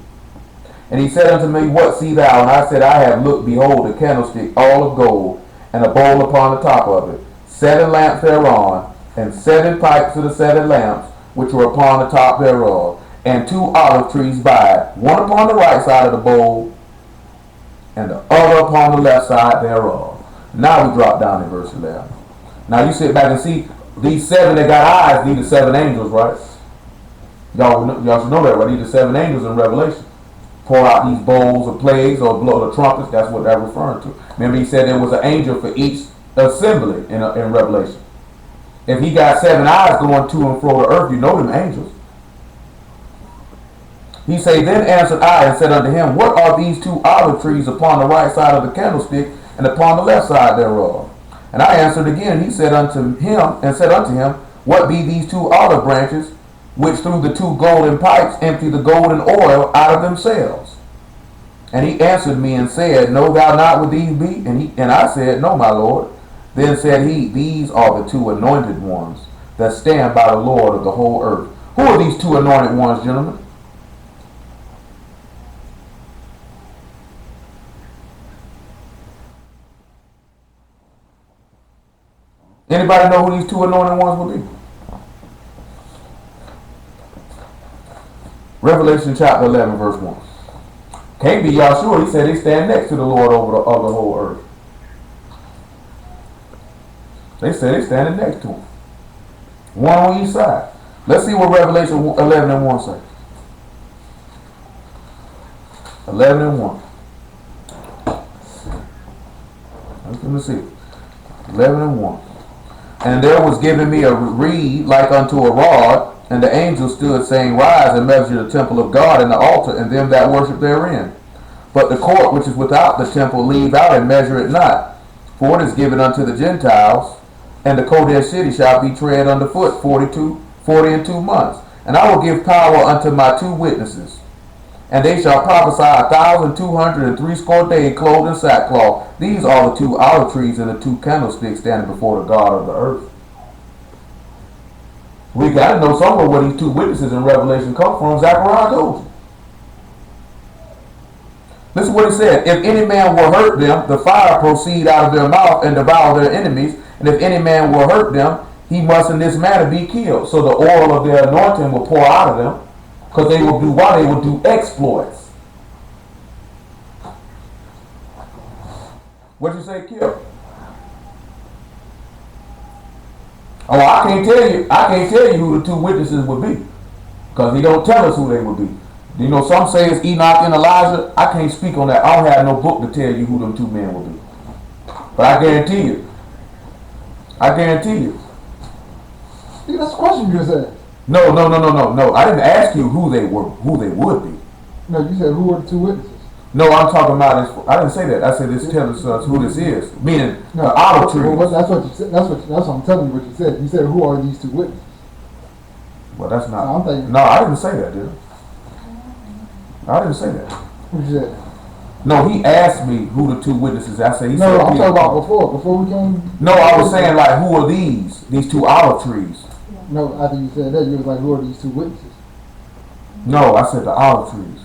And he said unto me, what see thou? And I said, I have looked, behold, a candlestick all of gold, and a bowl upon the top of it, 7 lamps thereon, and 7 pipes to the 7 lamps, which were upon the top thereof, and 2 olive trees by it, one upon the right side of the bowl, and the other upon the left side thereof. Now we drop down in verse 11. Now you sit back and see, these 7 that got eyes, these are 7 angels, right? Y'all should know that, right? These are 7 angels in Revelation. Pour out these bowls of plagues or blow the trumpets. That's what they're referring to. Remember, he said there was an angel for each assembly in Revelation. If he got 7 eyes going to and fro the earth, you know them angels. He say, then answered I and said unto him, what are these 2 olive trees upon the right side of the candlestick and upon the left side thereof? And I answered again. He said unto him, what be these 2 olive branches, which through the 2 golden pipes empty the golden oil out of themselves? And he answered me and said, know thou not what these be? And I said, no, my Lord. Then said he, these are the 2 anointed ones that stand by the Lord of the whole earth. Who are these 2 anointed ones, gentlemen? Anybody know who these 2 anointed ones will be? Revelation chapter 11, verse 1. Can't be Yahshua. He said they stand next to the Lord over the whole earth. They said they standing next to him. One on each side. Let's see what Revelation 11 and 1 say. 11 and 1. Let me see. 11 and 1. And there was given me a reed like unto a rod, and the angel stood, saying, rise and measure the temple of God and the altar and them that worship therein. But the court which is without the temple leave out and measure it not, for it is given unto the Gentiles, and the Kodesh city shall be tread underfoot 40 and 2 months. And I will give power unto my 2 witnesses, and they shall prophesy 1,260 days clothed in sackcloth. These are the 2 olive trees and the 2 candlesticks standing before the God of the earth. We got to know somewhere where these 2 witnesses in Revelation come from. Zechariah told you. Listen to what he said. If any man will hurt them, the fire proceed out of their mouth and devour their enemies. And if any man will hurt them, he must in this manner be killed. So the oil of their anointing will pour out of them, because they will do what? They will do exploits. What'd you say, kill? Oh, I can't tell you who the 2 witnesses would be, because he don't tell us who they would be. You know, some say it's Enoch and Elijah. I can't speak on that. I don't have no book to tell you who them 2 men will be. But I guarantee you. See, that's the question you just asked. No. I didn't ask you who they would be. No, you said who are the 2 witnesses? No, I'm talking about this. I didn't say that. I said this tells us who this is. Meaning no, the olive tree. Well, that's what you said. That's what I'm telling you what you said. You said who are these 2 witnesses? Well, that's not. No, I'm thinking. No, I didn't say that, dude. I didn't say that. What you said? No, he asked me who the 2 witnesses. I said he said. No, I'm talking about before we came. No, I was saying like who are these 2 olive trees? No, after you said that, you was like, who are these 2 witnesses? No, I said the olive trees.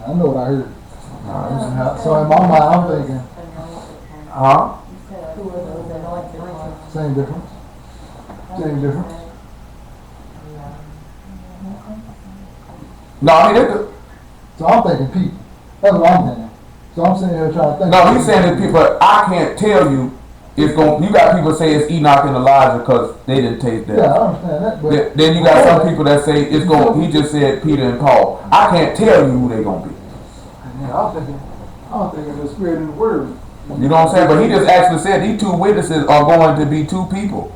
I know what I heard. So in my mind, I'm thinking. Huh? Same difference. No, I mean So I'm thinking people. That's what I'm thinking. So I'm sitting here trying to think. No, he's saying that people. I can't tell you. It's going. You got people say it's Enoch and Elijah because they didn't taste that. Yeah, I understand that. But then you got some people that say it's going. He just said Peter and Paul. I can't tell you who they gonna be. Yeah, I'm thinking the Spirit and the Word. You know what I'm saying? But he just actually said these 2 witnesses are going to be 2 people,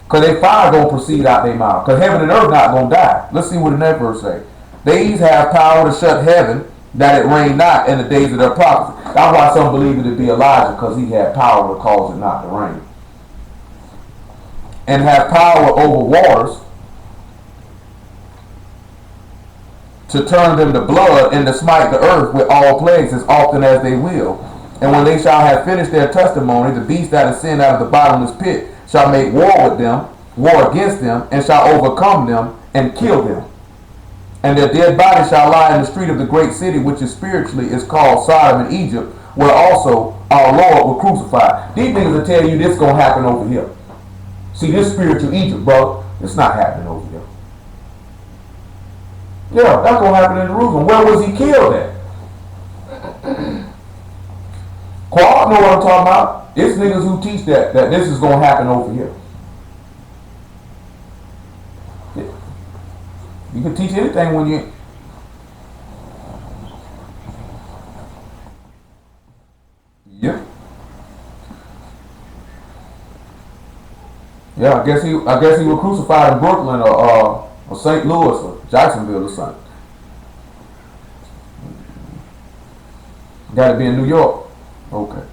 because their fire gonna proceed out their mouth. Because heaven and earth not gonna die. Let's see what the next verse say. These have power to shut heaven, that it rain not in the days of their prophecy. That's why some believe it to be Elijah, because he had power to cause it not to rain. And have power over waters to turn them to blood and to smite the earth with all plagues as often as they will. And when they shall have finished their testimony, the beast that ascend out of the bottomless pit shall make war against them, and shall overcome them and kill them. And their dead bodies shall lie in the street of the great city, which is spiritually is called Sodom and Egypt, where also our Lord was crucified. These niggas will tell you this gonna happen over here. See, this spiritual Egypt, bro, it's not happening over here. Yeah, that's gonna happen in Jerusalem. Where was he killed at? Quad know what I'm talking about. It's niggas who teach that this is gonna happen over here. You can teach anything when you. Yeah. Yeah, I guess he was crucified in Brooklyn or St. Louis or Jacksonville or something. Got to be in New York. Okay.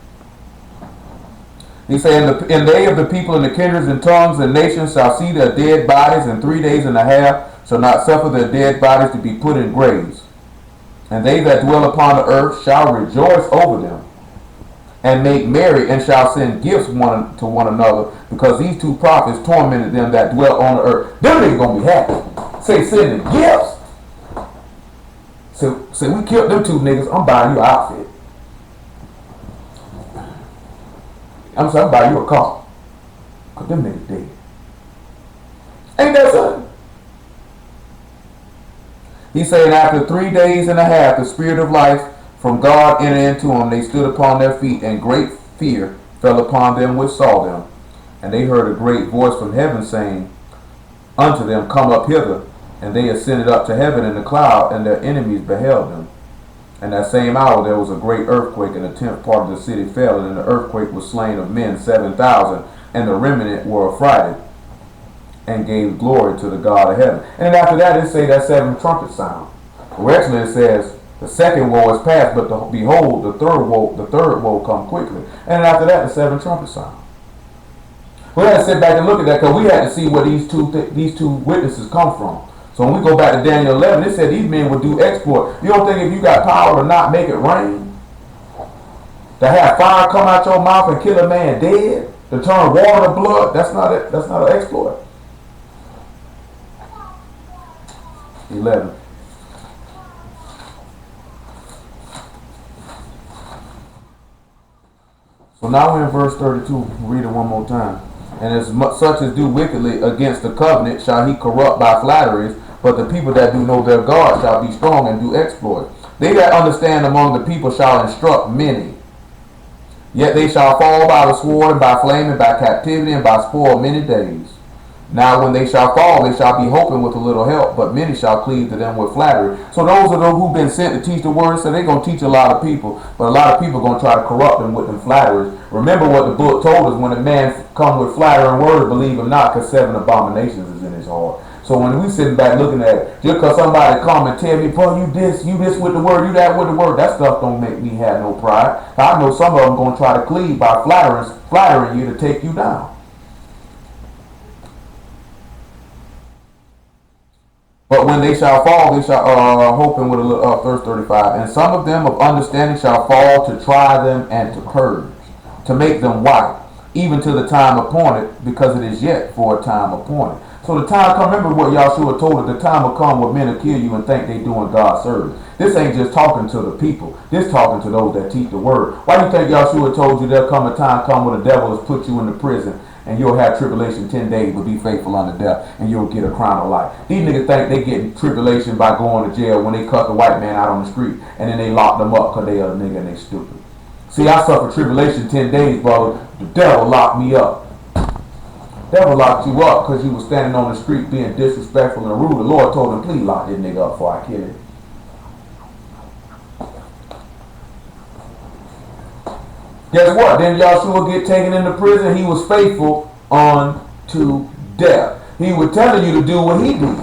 He said, and they of the people and the kindreds and tongues and nations shall see their dead bodies, and 3 days and a half shall not suffer their dead bodies to be put in graves. And they that dwell upon the earth shall rejoice over them, and make merry, and shall send gifts one to one another, because these 2 prophets tormented them that dwell on the earth. Them niggas gonna be happy. Say, sending gifts. Say, we killed them 2 niggas. I'm buying you an outfit. I'm buying you a car. Because them niggas dead. Ain't that something? He said, after 3 days and a half, the Spirit of life from God entered into them. They stood upon their feet, and great fear fell upon them which saw them. And they heard a great voice from heaven saying unto them, Come up hither. And they ascended up to heaven in the cloud, and their enemies beheld them. And that same hour there was a great earthquake, and a 10th part of the city fell, and in the earthquake was slain of men 7,000, and the remnant were affrighted, and gave glory to the God of heaven. And then after that it say that 7 trumpet sound. Or actually it says The second woe is past, but behold, the third woe come quickly. And after that, the seven trumpets sound. We had to sit back and look at that because we had to see where these two witnesses come from. So when we go back to Daniel 11, it said these men would do exploit. You don't think if you got power to not make it rain, to have fire come out your mouth and kill a man dead, to turn water to blood, that's not an exploit. 11. So now we're in verse 32. Read it one more time. And as such as do wickedly against the covenant shall he corrupt by flatteries, but the people that do know their God shall be strong and do exploit. They that understand among the people shall instruct many. Yet they shall fall by the sword, and by flame, and by captivity, and by spoil many days. Now when they shall fall, they shall be hoping with a little help, but many shall cleave to them with flattery. So those are those who've been sent to teach the word, so they're going to teach a lot of people, but a lot of people are going to try to corrupt them with them flatteries. Remember what the book told us: when a man come with flattering words, believe him not, because 7 abominations is in his heart. So when we sitting back looking at it, just because somebody come and tell me, boy, you this with the word, you that with the word, that stuff don't make me have no pride. I know some of them going to try to cleave by flattering you to take you down. But when they shall fall, they shall hoping with a little verse 35. And some of them of understanding shall fall to try them and to purge, to make them white, even to the time appointed, because it is yet for a time appointed. So the time come. Remember what Yahshua told us: the time will come where men will kill you and think they doing God's service. This ain't just talking to the people. This talking to those that teach the word. Why do you think Yahshua told you there'll come a time when the devil has put you in the prison and you'll have tribulation 10 days, but be faithful unto death, and you'll get a crown of life? These niggas think they getting tribulation by going to jail when they cut the white man out on the street, and then they lock them up because they a nigga and they stupid. See, I suffered tribulation 10 days, brother. The devil locked me up. The devil locked you up because you was standing on the street being disrespectful and rude. The Lord told him, please lock this nigga up before I kill him. Guess what? Then Yahshua get taken into prison. He was faithful unto death. He was telling you to do what he did.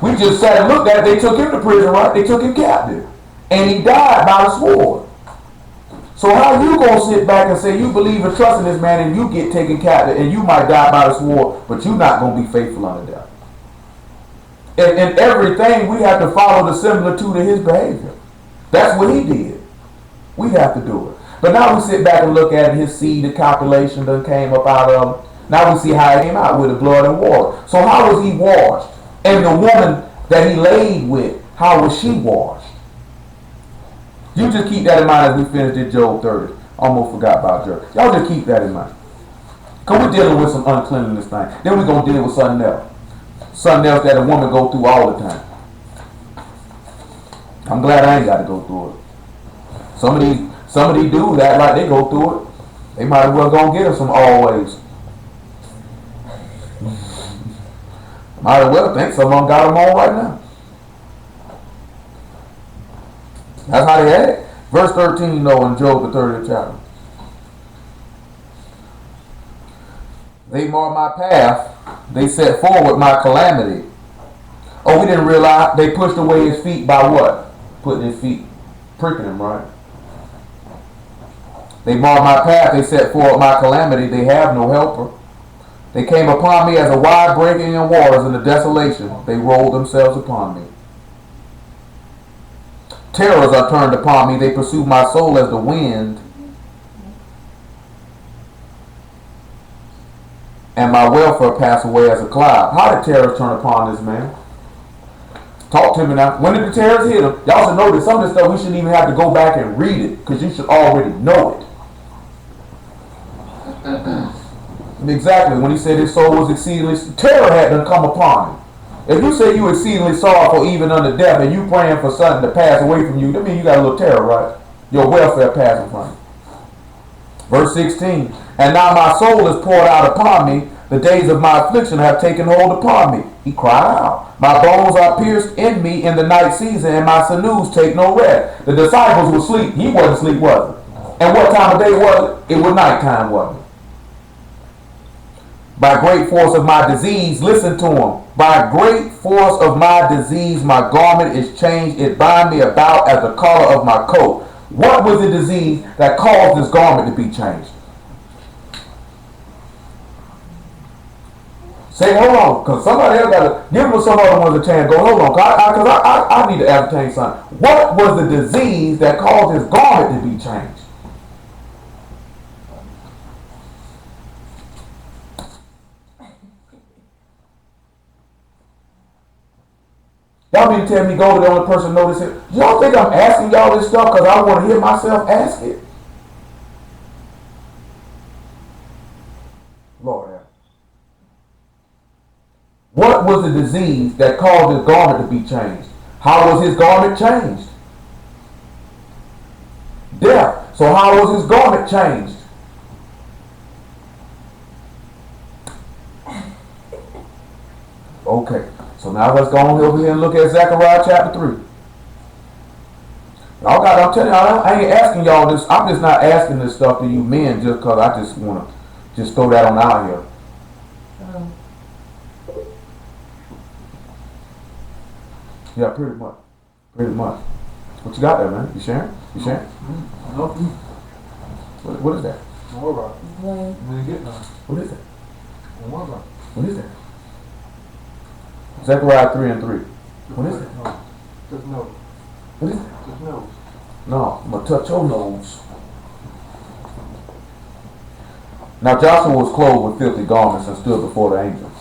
We just sat and looked at it. They took him to prison, right? They took him captive. And he died by the sword. So how you going to sit back and say you believe and trust in this man and you get taken captive and you might die by the sword, but you're not going to be faithful unto death? In everything, we have to follow the similitude of his behavior. That's what he did. We have to do it. But now we sit back and look at it, his seed, the copulation that came up out of him. Now we see how it came out with the blood and water. So how was he washed? And the woman that he laid with, how was she washed? You just keep that in mind as we finish this Job 30. Almost forgot about Job. Y'all just keep that in mind. Because we're dealing with some uncleanliness thing. Then we're going to deal with something else. Something else that a woman go through all the time. I'm glad I ain't got to go through it. Some of these dudes act like they go through it. They might as well go and get them some always. Might as well think some of them got them on right now. That's how they had it. Verse 13, in Job, the 30th chapter. They marred my path. They set forward my calamity. Oh, we didn't realize they pushed away his feet by what? Putting his feet, pricking him, right? They marred my path. They set forward my calamity. They have no helper. They came upon me as a wide breaking in waters in the desolation. They rolled themselves upon me. Terrors are turned upon me. They pursue my soul as the wind. And my welfare pass away as a cloud. How did terrors turn upon this man? Talk to me now. When did the terrors hit him? Y'all should know that some of this stuff we shouldn't even have to go back and read it, because you should already know it. Exactly. When he said his soul was exceedingly, terror had to come upon him. If you say you exceedingly sorrowful even unto death, and you praying for something to pass away from you, that means you got a little terror, right? Your welfare passing from you. Verse 16. And now my soul is poured out upon me. The days of my affliction have taken hold upon me. He cried out. My bones are pierced in me in the night season, and my sinews take no rest. The disciples were asleep. He wasn't asleep, was it? And what time of day was it? It was nighttime, wasn't it? By great force of my disease, listen to him. By great force of my disease, my garment is changed. It bind me about as the collar of my coat. What was the disease that caused this garment to be changed? Say, hold on, because somebody else got to give some other ones a chance. Go, hold on, because I need to ascertain something. What was the disease that caused his garment to be changed? Y'all mean to tell me go to the only person notice it? Y'all think I'm asking y'all this stuff because I want to hear myself ask it? Lord have. What was the disease that caused his garment to be changed? How was his garment changed? Death. So how was his garment changed? Okay. So now let's go on over here and look at Zechariah chapter 3. Y'all got, I'm telling y'all, I ain't asking y'all this. I'm just not asking this stuff to you men just because I just want to just throw that on out here. Yeah, pretty much. Pretty much. What you got there, man? You sharing? You sharing? No. What is that? Don't worry about it. You ain't getting none. What is that? Don't worry about it. What is that? Zechariah 3 and 3. What is it? No. Just no. What is it? Just no. No, I'm going to touch your nose. Now Joshua was clothed with filthy garments and stood before the angel.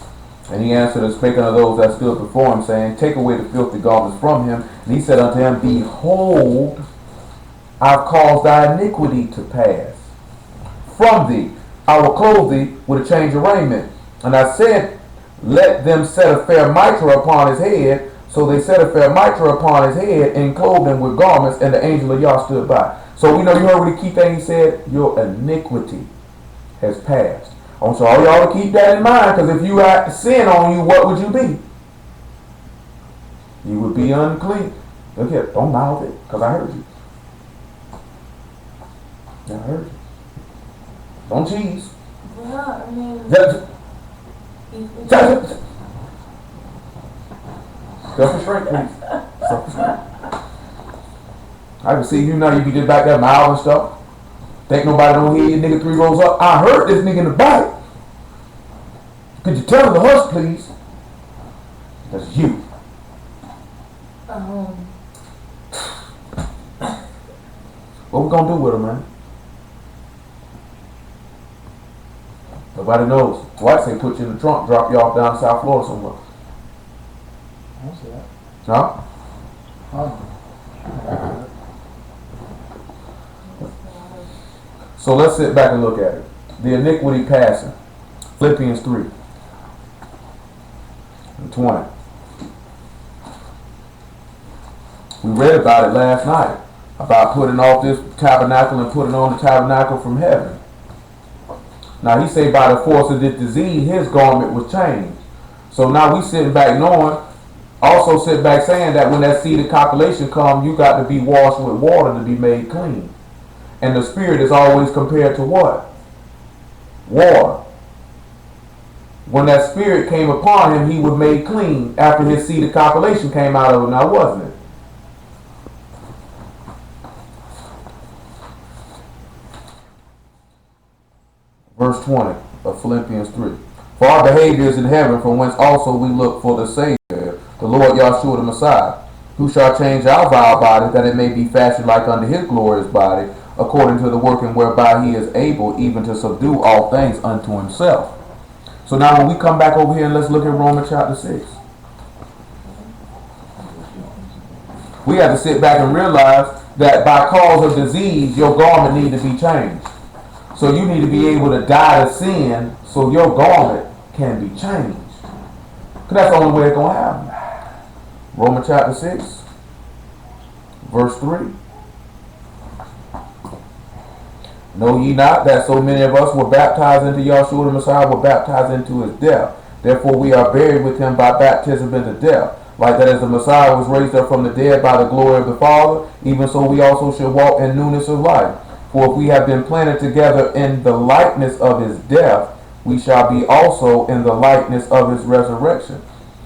And he answered and spake unto those that stood before him, saying, Take away the filthy garments from him. And he said unto him, Behold, I've caused thy iniquity to pass from thee. I will clothe thee with a change of raiment. And I said, Let them set a fair mitre upon his head. So they set a fair mitre upon his head and clothed him with garments, and the angel of Yah stood by. So we know, you heard what the key thing he said? Your iniquity has passed. I want all y'all to keep that in mind, because if you had sin on you, what would you be? You would be unclean. Look here, don't mouth it, because I heard you. I heard you. Don't cheese. Well, I mean, self-restraint, please. Self-restraint. I can see you now, you be just back there mouth and stuff. Think nobody don't hear you, nigga 3 rows up. I heard this nigga in the back. Could you tell him to hush, please? That's you. What we gonna do with him, man? Nobody knows. White say put you in the trunk, drop you off down in South Florida somewhere. I don't see that. Huh? So let's sit back and look at it. The iniquity passing. Philippians 3 and 20. We read about it last night. About putting off this tabernacle and putting on the tabernacle from heaven. Now he say by the force of this disease, his garment was changed. So now we sitting back knowing, also sit back saying that when that seed of copulation comes, you got to be washed with water to be made clean. And the spirit is always compared to what? Water. When that spirit came upon him, he was made clean after his seed of copulation came out of him. Now, wasn't it? Verse 20 of Philippians 3. For our behavior is in heaven, from whence also we look for the Savior, the Lord Yahshua the Messiah, who shall change our vile body, that it may be fashioned like unto his glorious body, according to the working whereby he is able even to subdue all things unto himself. So now when we come back over here and let's look at Romans chapter 6. We have to sit back and realize that by cause of disease, your garment need to be changed. So you need to be able to die to sin so your garment can be changed. Because that's the only way it's going to happen. Romans chapter 6, verse 3. Know ye not that so many of us were baptized into Yahshua the Messiah, were baptized into his death? Therefore we are buried with him by baptism into death. Like that as the Messiah was raised up from the dead by the glory of the Father, even so we also should walk in newness of life. For if we have been planted together in the likeness of his death, we shall be also in the likeness of his resurrection.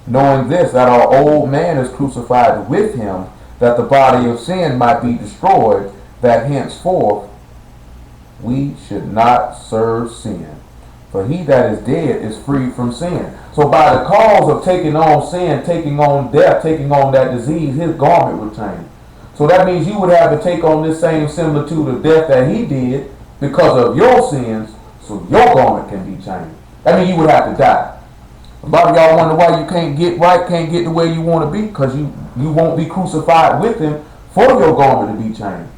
Knowing this, that our old man is crucified with him, that the body of sin might be destroyed, that henceforth we should not serve sin. For he that is dead is free from sin. So by the cause of taking on sin, taking on death, taking on that disease, his garment would change. So that means you would have to take on this same similitude of death that he did because of your sins, so your garment can be changed. That means you would have to die. A lot of y'all wonder why you can't get right, can't get the way you want to be, because you won't be crucified with him for your garment to be changed.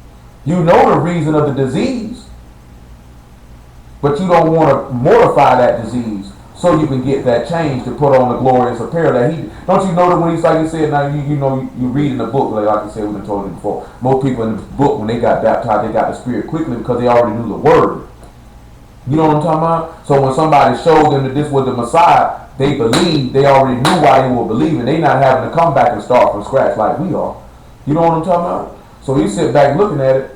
You know the reason of the disease, but you don't want to mortify that disease so you can get that change to put on the glorious apparel that he. Don't you know that when he's like he said, now you know you read in the book, like I said, we've been told you before. Most people in the book, when they got baptized, they got the Spirit quickly because they already knew the word. You know what I'm talking about? So when somebody showed them that this was the Messiah, they believed, they already knew why they were believing. They not having to come back and start from scratch like we are. You know what I'm talking about? So you sit back looking at it.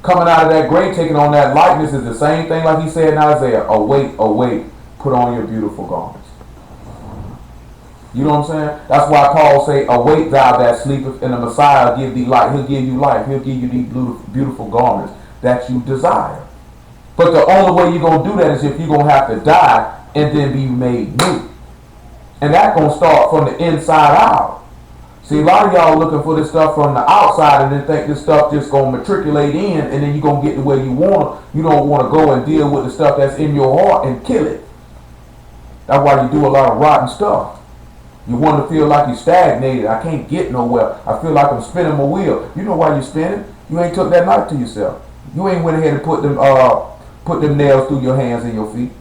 Coming out of that grave, taking on that likeness is the same thing like he said in Isaiah. Awake, awake, put on your beautiful garments. You know what I'm saying? That's why Paul say, awake thou that sleepeth, and the Messiah will give thee light. He'll give you life. He'll give you these beautiful garments that you desire. But the only way you're going to do that is if you're going to have to die and then be made new. And that's going to start from the inside out. See, a lot of y'all looking for this stuff from the outside and then think this stuff just going to matriculate in and then you're going to get the way you want to. You don't want to go and deal with the stuff that's in your heart and kill it. That's why you do a lot of rotten stuff. You want to feel like you're stagnated. I can't get nowhere. I feel like I'm spinning my wheel. You know why you're spinning? You ain't took that knife to yourself. You ain't went ahead and put them nails through your hands and your feet.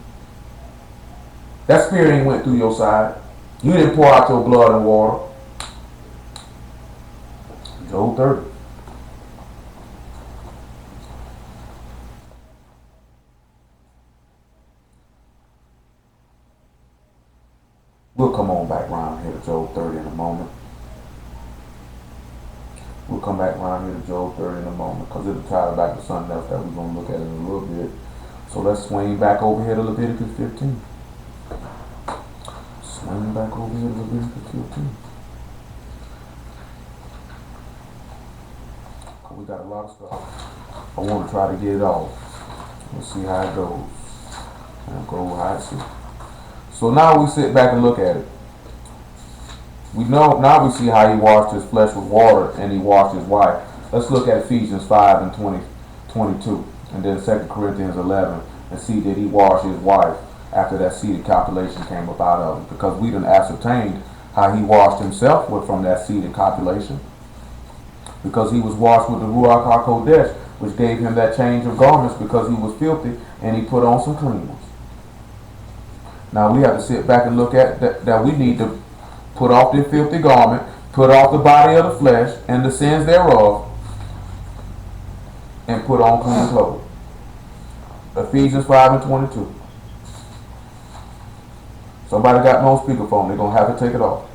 That spear ain't went through your side. You didn't pour out your blood and water. Job 30. We'll come on back around here to Job 30 in a moment. We'll come back around here to Job 30 in a moment because it'll tie back to something else that we're going to look at in a little bit. So let's swing back over here to Leviticus 15. Swing back over here to Leviticus 15. We got a lot of stuff. I want to try to get it off. Let's see how it goes. And go how it is. So now we sit back and look at it. We know now we see how he washed his flesh with water and he washed his wife. Let's look at Ephesians 5 and 22, and then 2 Corinthians 11, and see that he washed his wife after that seeded calculation came up out of it. Because we done ascertained how he washed himself from that seeded calculation. Because he was washed with the Ruach HaKodesh, which gave him that change of garments because he was filthy, and he put on some clean ones. Now we have to sit back and look at that we need to put off the filthy garment, put off the body of the flesh and the sins thereof, and put on clean clothes. Ephesians 5 and 22. Somebody got no speakerphone, they're going to have to take it off.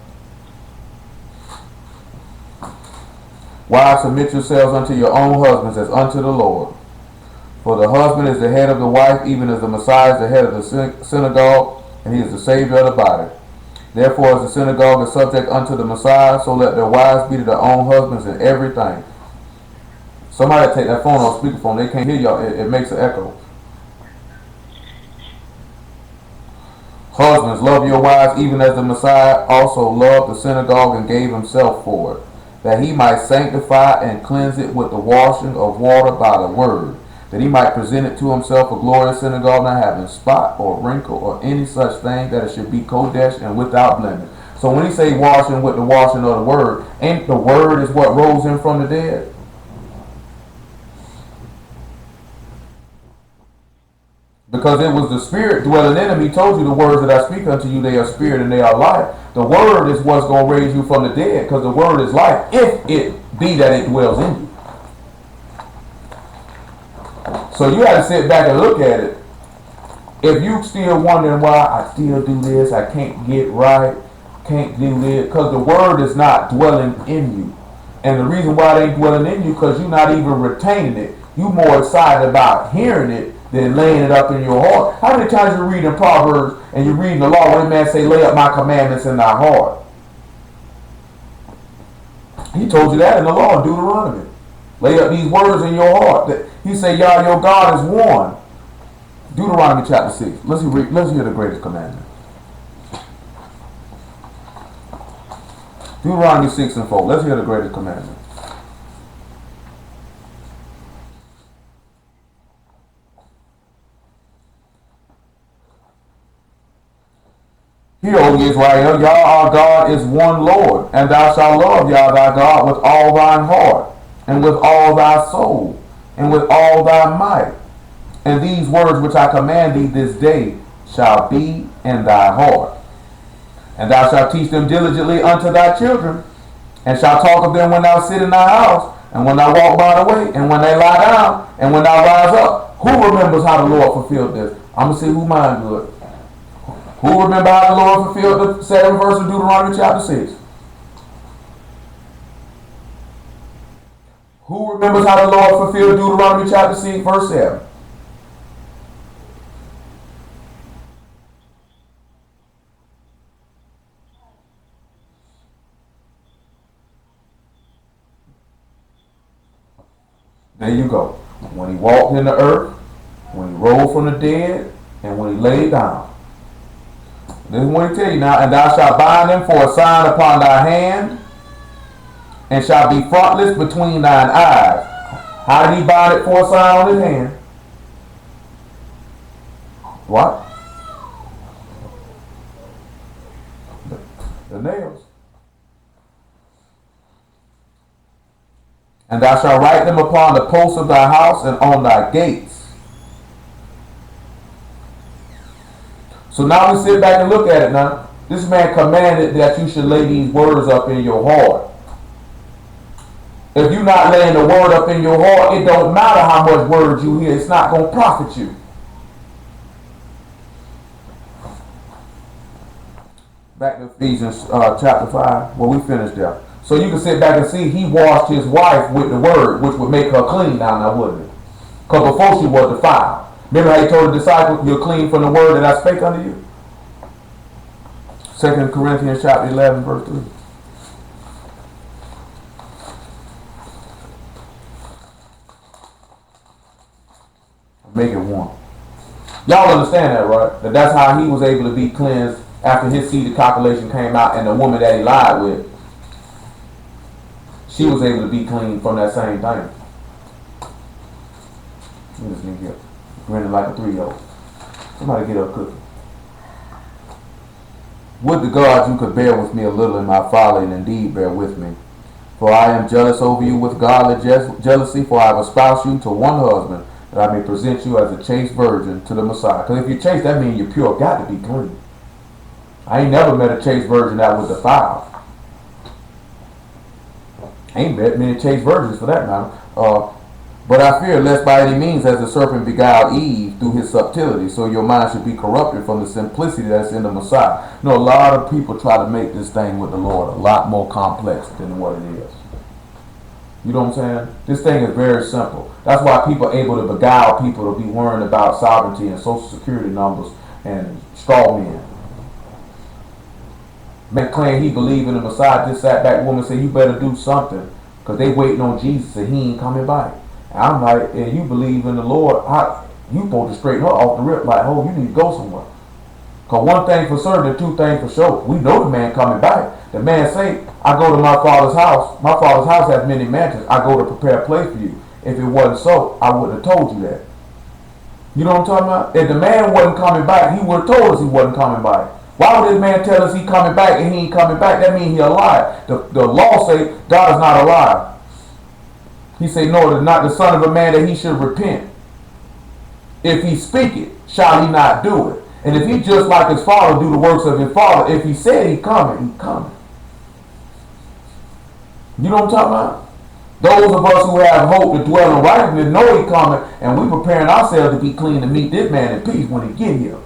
Wives, submit yourselves unto your own husbands as unto the Lord. For the husband is the head of the wife, even as the Messiah is the head of the synagogue, and he is the Savior of the body. Therefore, as the synagogue is subject unto the Messiah, so let their wives be to their own husbands in everything. Somebody take that phone off speakerphone. They can't hear y'all. It makes an echo. Husbands, love your wives, even as the Messiah also loved the synagogue and gave himself for it, that he might sanctify and cleanse it with the washing of water by the word, that he might present it to himself a glorious synagogue, not having spot or wrinkle or any such thing, that it should be kodesh and without blemish. So when he say washing with the washing of the word, ain't the word is what rose him from the dead? Because it was the Spirit dwelling in him. He told you the words that I speak unto you, they are spirit and they are life. The word is what's going to raise you from the dead, because the word is life, if it be that it dwells in you. So you got to sit back and look at it. If you still wondering why I still do this, I can't get right, can't do this, because the word is not dwelling in you. And the reason why it ain't dwelling in you, because you're not even retaining it. You're more excited about hearing it than laying it up in your heart. How many times you read in Proverbs and you read in the law where the man say, lay up my commandments in thy heart? He told you that in the law in Deuteronomy. Lay up these words in your heart. He said, y'all, your God is one. Deuteronomy chapter 6. Let's hear the greatest commandment. Deuteronomy 6 and 4. Let's hear the greatest commandment. Hear, O Israel, Yah our God is one Lord, and thou shalt love Yah thy God with all thine heart, and with all thy soul, and with all thy might. And these words which I command thee this day shall be in thy heart. And thou shalt teach them diligently unto thy children, and shalt talk of them when thou sit in thy house, and when thou walk by the way, and when they lie down, and when thou rise up. Who remembers how the Lord fulfilled this? I'm going to see who mine good. Who remember how the Lord fulfilled the 7th verse of Deuteronomy chapter 6? Who remembers how the Lord fulfilled Deuteronomy chapter 6 verse 7? There you go. When he walked in the earth, when he rose from the dead, and when he laid down. This is what he tell you now. And thou shalt bind them for a sign upon thy hand, and shall be frontless between thine eyes. How did he bind it for a sign on his hand? What? The nails. And thou shalt write them upon the posts of thy house and on thy gates. So now we sit back and look at it now. This man commanded that you should lay these words up in your heart. If you're not laying the word up in your heart, it don't matter how much words you hear. It's not going to profit you. Back to Ephesians chapter 5. Well, we finished there. So you can sit back and see he washed his wife with the word, which would make her clean now, wouldn't it? Because before she was defiled. Remember how he told the disciples, you're clean from the word that I spake unto you? 2 Corinthians chapter 11, verse 3. Make it one. Y'all understand that, right? That's how he was able to be cleansed after his seeded calculation came out, and the woman that he lied with, she was able to be clean from that same thing. Look at this nigga here, grinning like a 3-year-old. Somebody get her a cookie. Would to God you could bear with me a little in my folly, and indeed bear with me. For I am jealous over you with godly jealousy, for I have espoused you to one husband, that I may present you as a chaste virgin to the Messiah. Because if you're chaste, that means you're pure. Got to be clean. I ain't never met a chaste virgin that was defiled. Ain't met many chaste virgins for that matter. But I fear lest by any means as the serpent beguiled Eve through his subtlety, so your mind should be corrupted from the simplicity that's in the Messiah. You know, a lot of people try to make this thing with the Lord a lot more complex than what it is. You know what I'm saying? This thing is very simple. That's why people are able to beguile people to be worrying about sovereignty and social security numbers and straw men. Man claim he believe in the Messiah, just sat back, woman said, you better do something, because they waiting on Jesus and he ain't coming back. And I'm like, and you believe in the Lord, you supposed to straighten her off the rip like, oh, you need to go somewhere. Because one thing for certain, 2 things for sure. We know the man coming back. The man say, I go to my father's house. My father's house has many mansions. I go to prepare a place for you. If it wasn't so, I wouldn't have told you that. You know what I'm talking about? If the man wasn't coming back, he would have told us he wasn't coming back. Why would this man tell us he coming back and he ain't coming back? That means he alive. The law say God is not alive. He say, no, it's not the son of a man that he should repent. If he speak it, shall he not do it? And if he just like his father do the works of his father, if he said he coming, he coming. You know what I'm talking about? Those of us who have hope to dwell in righteousness know he coming, and we preparing ourselves to be clean to meet this man in peace when he get here.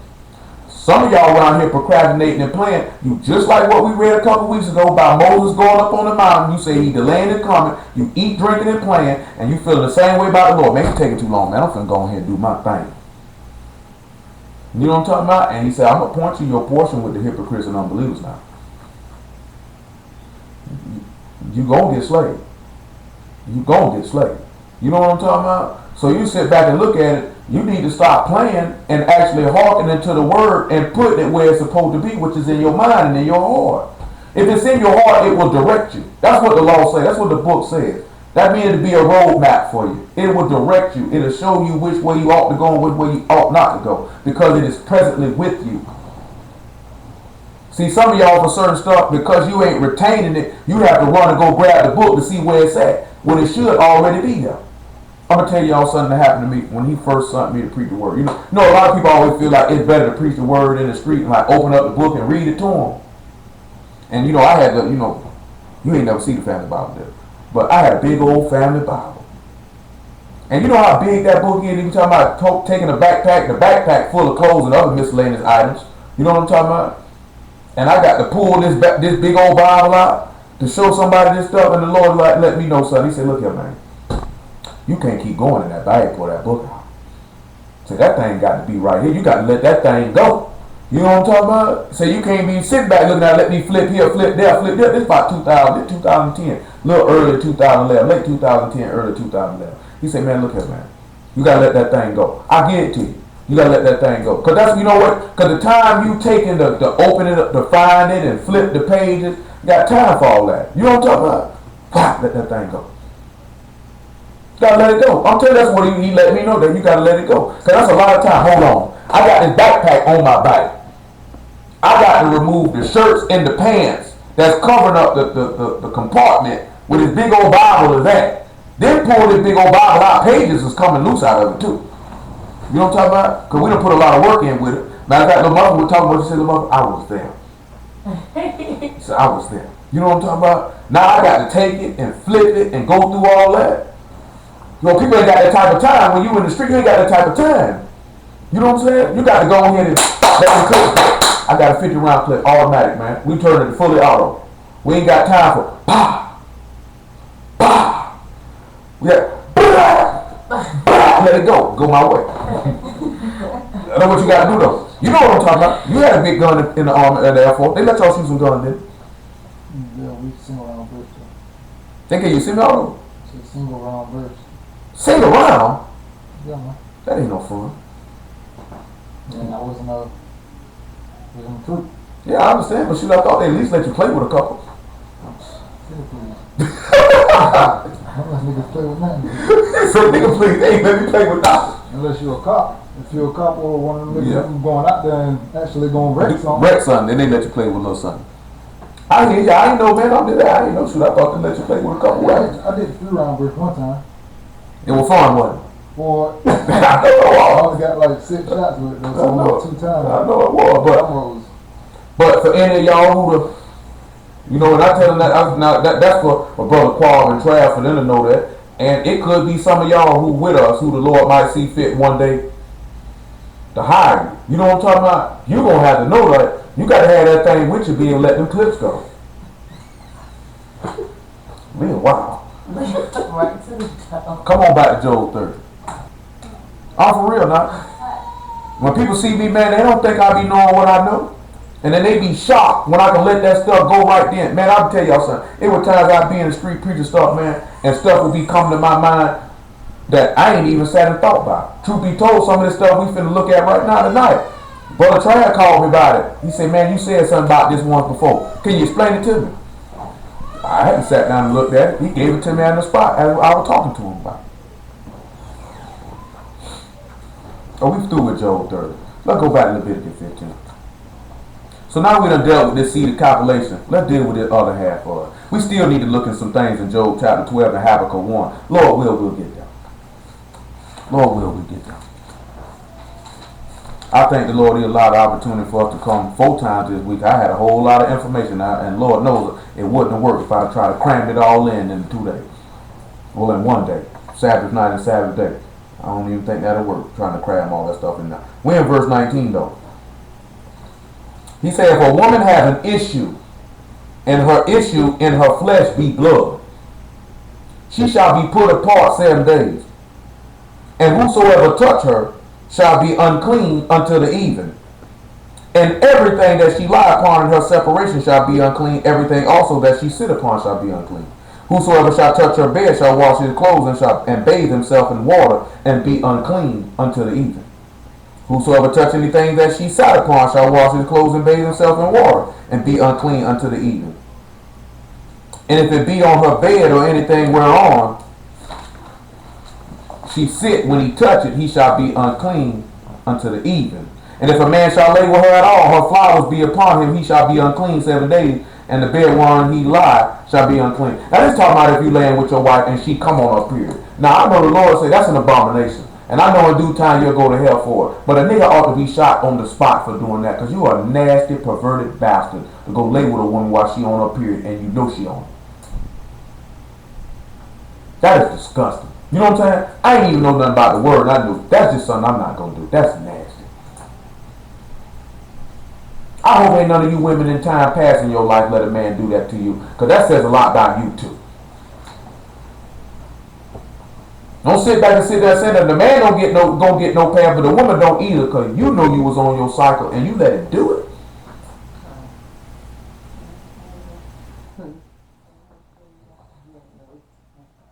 Some of y'all around here procrastinating and playing. You just like what we read a couple weeks ago about Moses going up on the mountain. You say he delaying and coming. You eat, drinking, and playing, and you feel the same way about the Lord. Man, you taking too long, man. I'm finna go ahead and do my thing. You know what I'm talking about? And he said, I'm going to point you your portion with the hypocrites and unbelievers now. You going to get slayed. You going to get slayed. You know what I'm talking about? So you sit back and look at it. You need to stop playing and actually hearkening to the word and putting it where it's supposed to be, which is in your mind and in your heart. If it's in your heart, it will direct you. That's what the law says. That's what the book says. That means to be a roadmap for you. It will direct you. It'll show you which way you ought to go and which way you ought not to go, because it is presently with you. See, some of y'all for certain stuff, because you ain't retaining it, you have to run and go grab the book to see where it's at, when it should already be there. I'm going to tell y'all something that happened to me when he first sent me to preach the word. You know, a lot of people always feel like it's better to preach the word in the street and like open up the book and read it to them. And I had to, you ain't never seen the family Bible there, but I had a big old family Bible. And you know how big that book is? You talking about taking the backpack full of clothes and other miscellaneous items. You know what I'm talking about? And I got to pull this big old Bible out to show somebody this stuff, and the Lord let me know something. He said, look here, man. You can't keep going in that bag for that book out. So that thing got to be right here. You got to let that thing go. You know what I'm talking about? So you can't be sitting back looking at, let me flip here, flip there, flip there. This is about 2010, a little early 2011, late 2010, early 2011. He said, man, look here, man. You got to let that thing go. I give it to you. You got to let that thing go. Because that's, you know what? Because the time you taking to open it up, to find it and flip the pages, you got time for all that. You know what I'm talking about? God, let that thing go. You gotta let it go. I'm telling you, that's what he let me know, that you gotta let it go. Because that's a lot of time. Hold on. I got this backpack on my bike. I got to remove the shirts and the pants that's covering up the compartment where this big old Bible is at. Then pull this big old Bible out. Pages is coming loose out of it too. You know what I'm talking about? Because we done put a lot of work in with it. Matter of fact, the mother was talking about, she said, the mother, I was there. So I was there. You know what I'm talking about? Now I got to take it and flip it and go through all that. People ain't got that type of time. When you in the street, you ain't got that type of time. You know what I'm saying? You got to go ahead and let me clip. I got a 50 round clip, automatic, man. We turn it fully auto. We ain't got time for bah, bah. Yeah, bah, bah. Let it go. Go my way. I know what you got to do though. You know what I'm talking about. You had a big gun in the Army, in the Air Force. They let y'all shoot some guns, didn't they? Yeah, we single round burst. They gave you semi-auto? It's a single round burst. Single round? Yeah, man. That ain't no fun. Yeah, and I wasn't a troop. Yeah, I understand, but shoot, I thought they at least let you play with a couple. Unless niggas play with nothing. So nigga, please, they ain't let me play with nothing. Unless you're a cop. If you're a cop or one of them niggas who's going out there and actually going to wreck something. Wreck something, then they let you play with a little something. I hear you. I ain't know, man. I did that. I ain't know. Shoot, I thought they let you play with a couple weapons. I did 3 round burst one time. It was fun, wasn't it? Boy, I only got like 6 shots with it, so 2 times. I know it was, but for any of y'all who when I tell them that, that's for my brother Paul and Trav, for them to know that. And it could be some of y'all who with us, who the Lord might see fit one day to hire you. You know what I'm talking about? You're going to have to know that. You got to have that thing with you, being let them clips go. Real wow. Right to the top. Come on back to Job 30. I'm for real now. When people see me, man, they don't think I be knowing what I know. And then they be shocked when I can let that stuff go right then. Man, I'll tell y'all something. It were times I'd be in the street preaching stuff, man, and stuff would be coming to my mind that I ain't even sat and thought about. Truth be told, some of this stuff we finna look at right now tonight. Brother Trav called me about it. He said, man, you said something about this once before. Can you explain it to me? I hadn't sat down and looked at it. He gave it to me on the spot as I was talking to him about it. Oh, we through with Job 30. Let's go back to Leviticus 15. So now we done dealt with this seed of calculation. Let's deal with the other half of it. We still need to look at some things in Job chapter 12 and Habakkuk 1. Lord will, we'll get there. Lord will, we'll get there. I thank the Lord he allowed the opportunity for us to come 4 times this week. I had a whole lot of information, and Lord knows it wouldn't have worked if I tried to cram it all in 2 days. Well, in 1 day. Sabbath night and Sabbath day. I don't even think that'll work, trying to cram all that stuff in there. We're in verse 19 though. He said, if a woman have an issue, and her issue in her flesh be blood, she shall be put apart 7 days. And whosoever touch her shall be unclean until the even. And everything that she lie upon in her separation shall be unclean. Everything also that she sit upon shall be unclean. Whosoever shall touch her bed shall wash his clothes and bathe himself in water and be unclean until the even. Whosoever touch anything that she sat upon shall wash his clothes and bathe himself in water and be unclean until the even. And if it be on her bed or anything whereon she sit when he touch it, he shall be unclean unto the even. And if a man shall lay with her at all, her flowers be upon him, he shall be unclean 7 days, and the bed whereon he lie shall be unclean. Now this talking about if you laying with your wife and she come on her period. Now I know the Lord say that's an abomination. And I know in due time you'll go to hell for it. But a nigga ought to be shot on the spot for doing that. Because you are a nasty, perverted bastard to go lay with a woman while she on her period and you know she on it. That is disgusting. You know what I'm saying? I ain't even know nothing about the word. I knew that's just something I'm not going to do. That's nasty. I hope ain't none of you women in time passing your life let a man do that to you. Because that says a lot about you too. Don't sit back and sit there and say that the man don't get no pad, but the woman don't either, because you know you was on your cycle and you let it do it.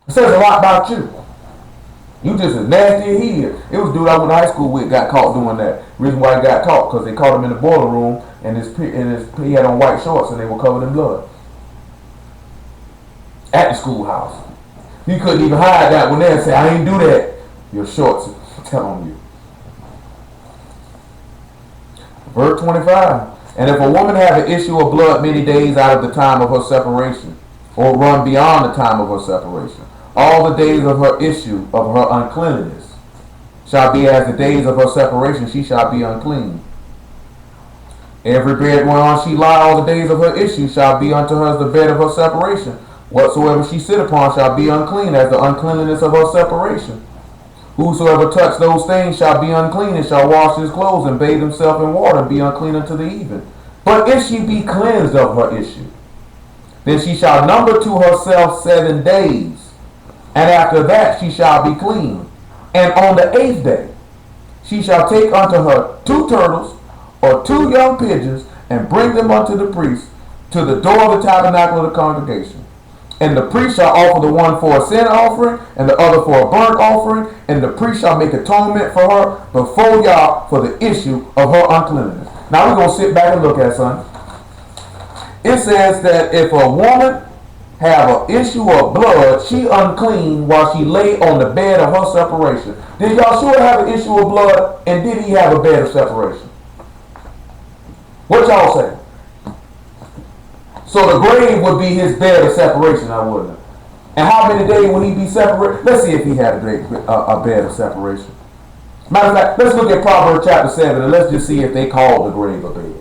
It says a lot about you. You just as nasty as he is. It was a dude I went to high school with got caught doing that. Reason why he got caught, because they caught him in the boiler room and he had on white shorts and they were covered in blood. At the schoolhouse. You couldn't even hide that one there and say, I ain't do that. Your shorts are telling you. Verse 25. And if a woman have an issue of blood many days out of the time of her separation, or run beyond the time of her separation, all the days of her issue of her uncleanness shall be as the days of her separation, she shall be unclean. Every bed whereon she lie all the days of her issue shall be unto her as the bed of her separation. Whatsoever she sit upon shall be unclean as the uncleanness of her separation. Whosoever touch those things shall be unclean and shall wash his clothes and bathe himself in water and be unclean unto the even. But if she be cleansed of her issue, then she shall number to herself 7 days, and after that she shall be clean. And on the 8th day she shall take unto her 2 turtles or 2 young pigeons and bring them unto the priest to the door of the tabernacle of the congregation. And the priest shall offer the one for a sin offering and the other for a burnt offering, and the priest shall make atonement for her before Yah for the issue of her uncleanness. Now we're going to sit back and look at something. It says that if a woman have an issue of blood, she unclean while she lay on the bed of her separation. Did Yahshua have an issue of blood, and did he have a bed of separation? What y'all say? So the grave would be his bed of separation, I wouldn't. And how many days would he be separated? Let's see if he had a bed of separation. Matter of fact, let's look at Proverbs chapter 7 and let's just see if they called the grave a bed.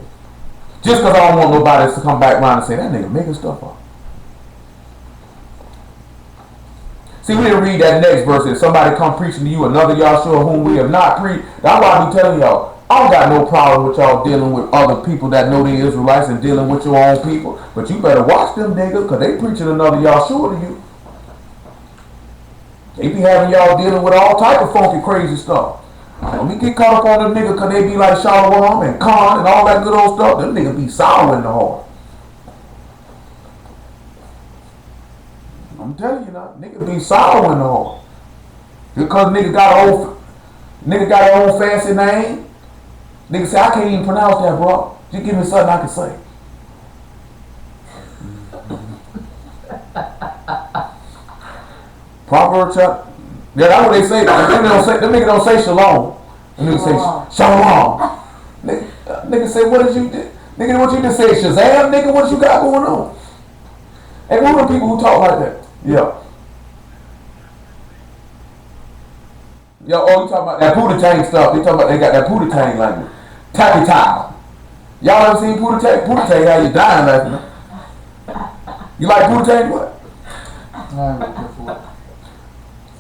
Just because I don't want nobody to come back around and say, that nigga making stuff up. See, we didn't read that next verse. If somebody come preaching to you another Yahshua whom we have not preached, that's why I be telling y'all, I don't got no problem with y'all dealing with other people that know the Israelites and dealing with your own people. But you better watch them niggas, because they preaching another Yahshua to you. They be having y'all dealing with all type of funky crazy stuff. Don't be get caught up on them niggas because they be like Shalom and Khan and all that good old stuff. Them niggas be sour in the heart. I'm telling you now, niggas be sour in the heart. Because nigga got an old fancy name. Nigga say, I can't even pronounce that, bro. Just give me something I can say. Proverbs chapter. Yeah, that's what they say. Them niggas don't say shalom. Them niggas say shalom. Nigga say, what did you do? Nigga, what you just say? Shazam, nigga, what you got going on? Hey, who are the people who talk like that? Yeah. Yo, oh, you talking about that Pootie Tang stuff. They got that Pootie Tang language. Tappy towel. Y'all ever seen Pootie Tang? Pootie Tang how you dying laughing. You like Pootie Tang? What?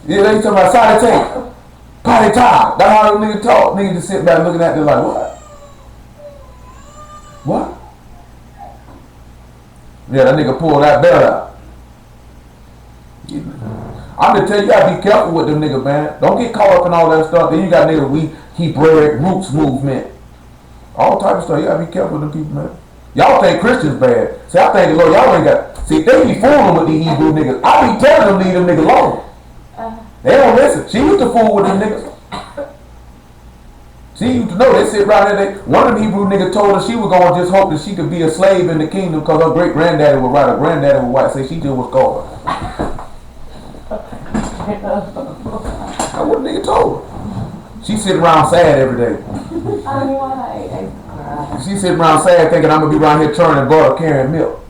Yeah, they talking about side tank. Potty towel. That's how them niggas talk. Niggas just sit back looking at them like, what? What? Yeah, that nigga pulled that belt out. I'm just telling you, you gotta be careful with them niggas, man. Don't get caught up in all that stuff. Then you got niggas, he bred roots movement. All type of stuff. You gotta be careful with them people, man. Y'all think Christians bad. See, I think the Lord, y'all ain't got. See, they be fooling with these Hebrew niggas. I be telling them leave them niggas alone. They don't listen. She used to fool with them niggas. She used to know. They sit right there. One of them Hebrew niggas told her she was gonna just hope that she could be a slave in the kingdom because her great granddaddy was right. Her granddaddy was white. Say she just was God. That's what the nigga told her. She sit around sad every day. She sitting around sad thinking I'm gonna be around here churning butter, carrying milk.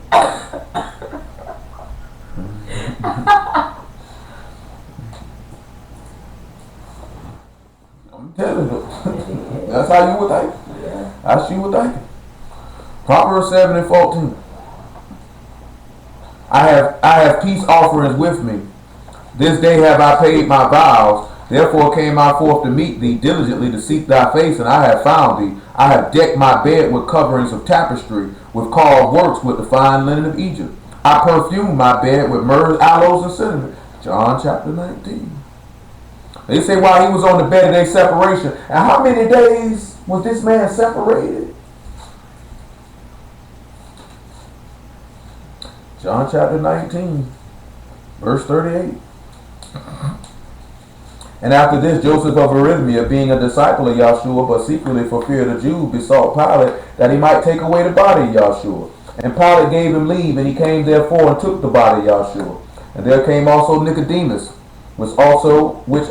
I'm telling you. That's how you would think. That's you would think. Proverbs 7:14. I have peace offerings with me. This day have I paid my vows. Therefore came I forth to meet thee, diligently to seek thy face, and I have found thee. I have decked my bed with coverings of tapestry, with carved works, with the fine linen of Egypt. I perfume my bed with myrrh, aloes, and cinnamon. John chapter 19. They say while he was on the bed of their separation. And how many days was this man separated? John chapter 19, verse 38. And after this, Joseph of Arimathea, being a disciple of Yahshua, but secretly for fear of the Jews, besought Pilate that he might take away the body of Yahshua. And Pilate gave him leave, and he came therefore and took the body of Yahshua. And there came also Nicodemus, which